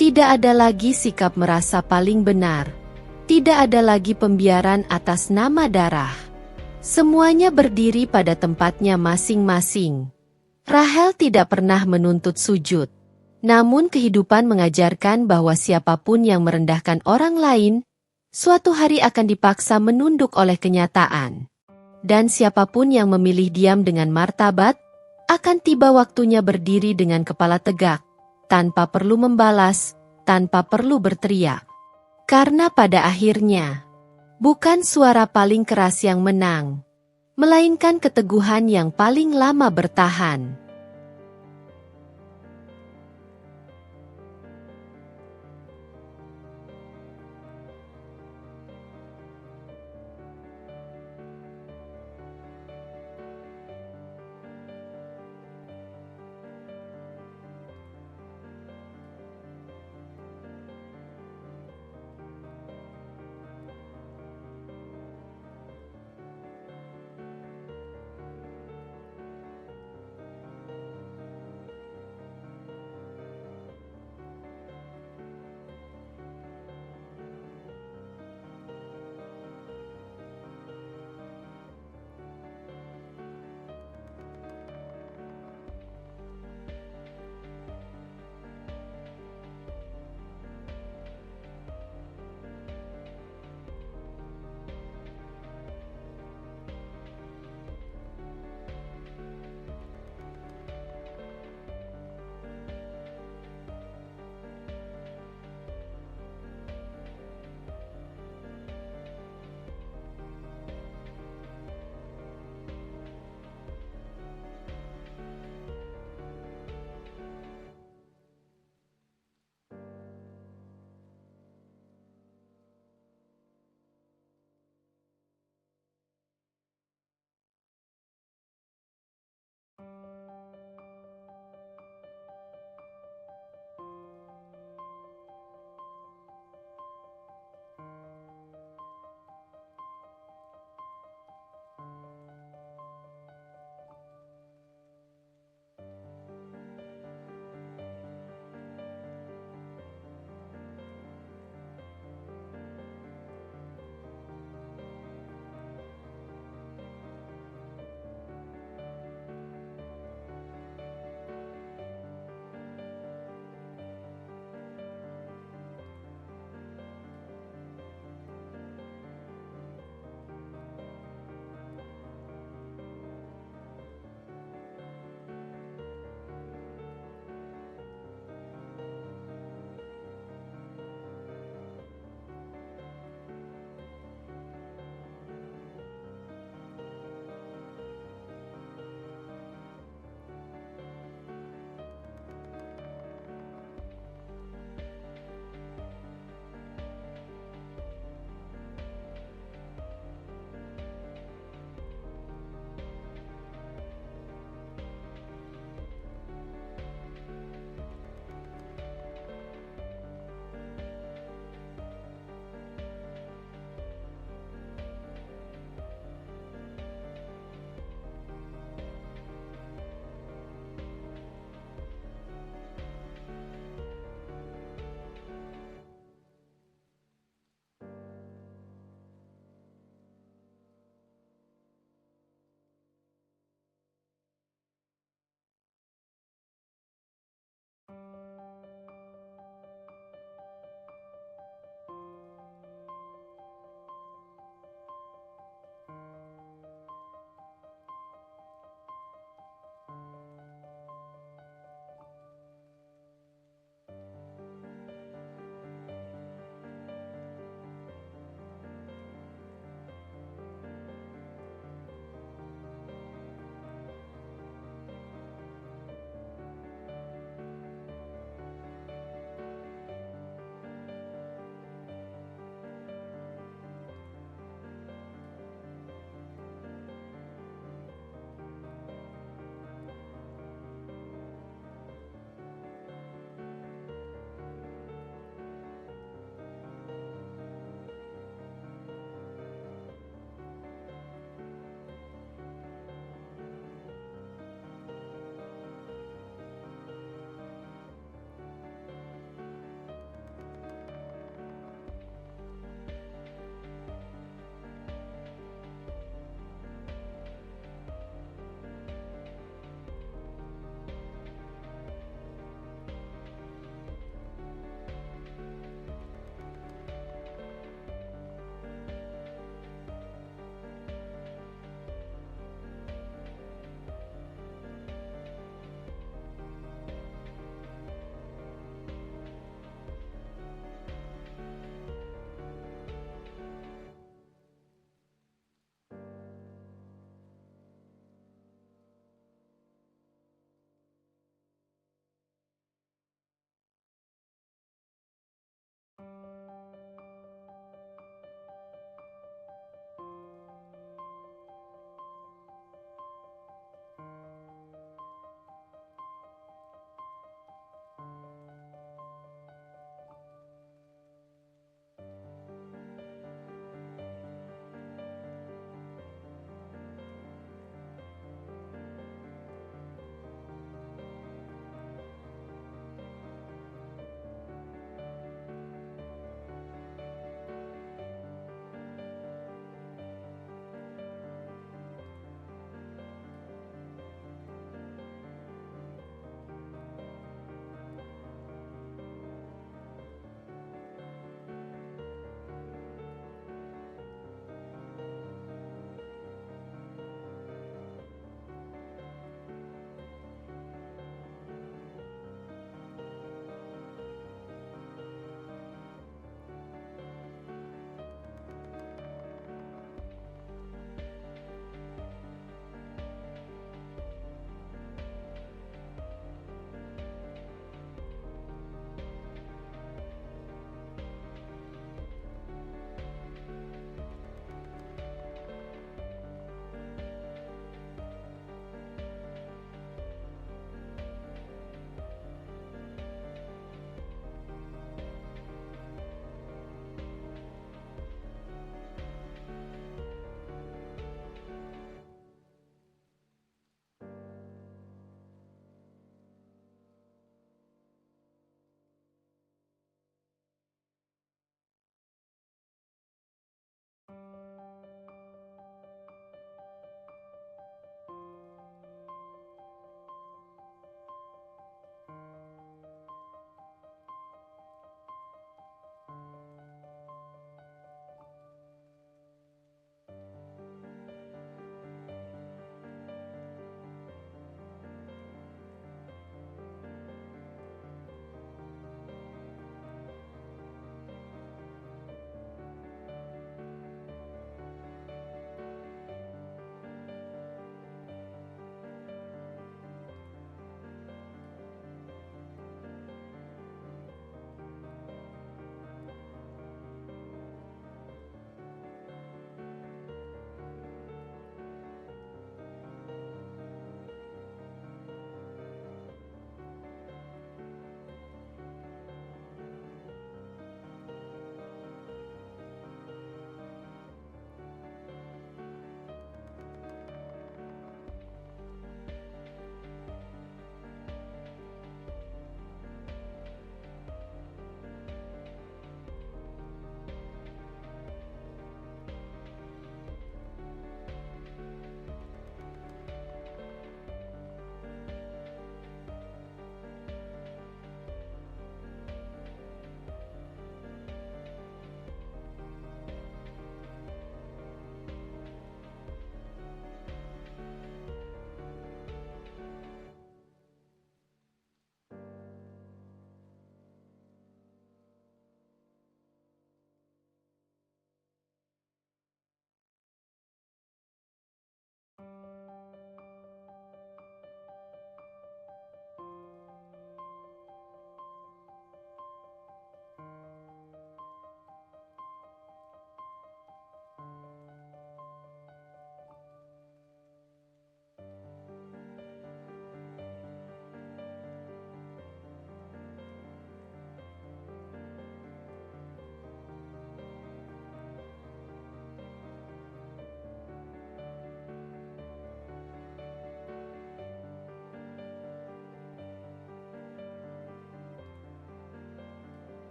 Tidak ada lagi sikap merasa paling benar. Tidak ada lagi pembiaran atas nama darah. Semuanya berdiri pada tempatnya masing-masing. Rahel tidak pernah menuntut sujud. Namun kehidupan mengajarkan bahwa siapapun yang merendahkan orang lain, suatu hari akan dipaksa menunduk oleh kenyataan. Dan siapapun yang memilih diam dengan martabat, akan tiba waktunya berdiri dengan kepala tegak, tanpa perlu membalas, tanpa perlu berteriak. Karena pada akhirnya, bukan suara paling keras yang menang, melainkan keteguhan yang paling lama bertahan.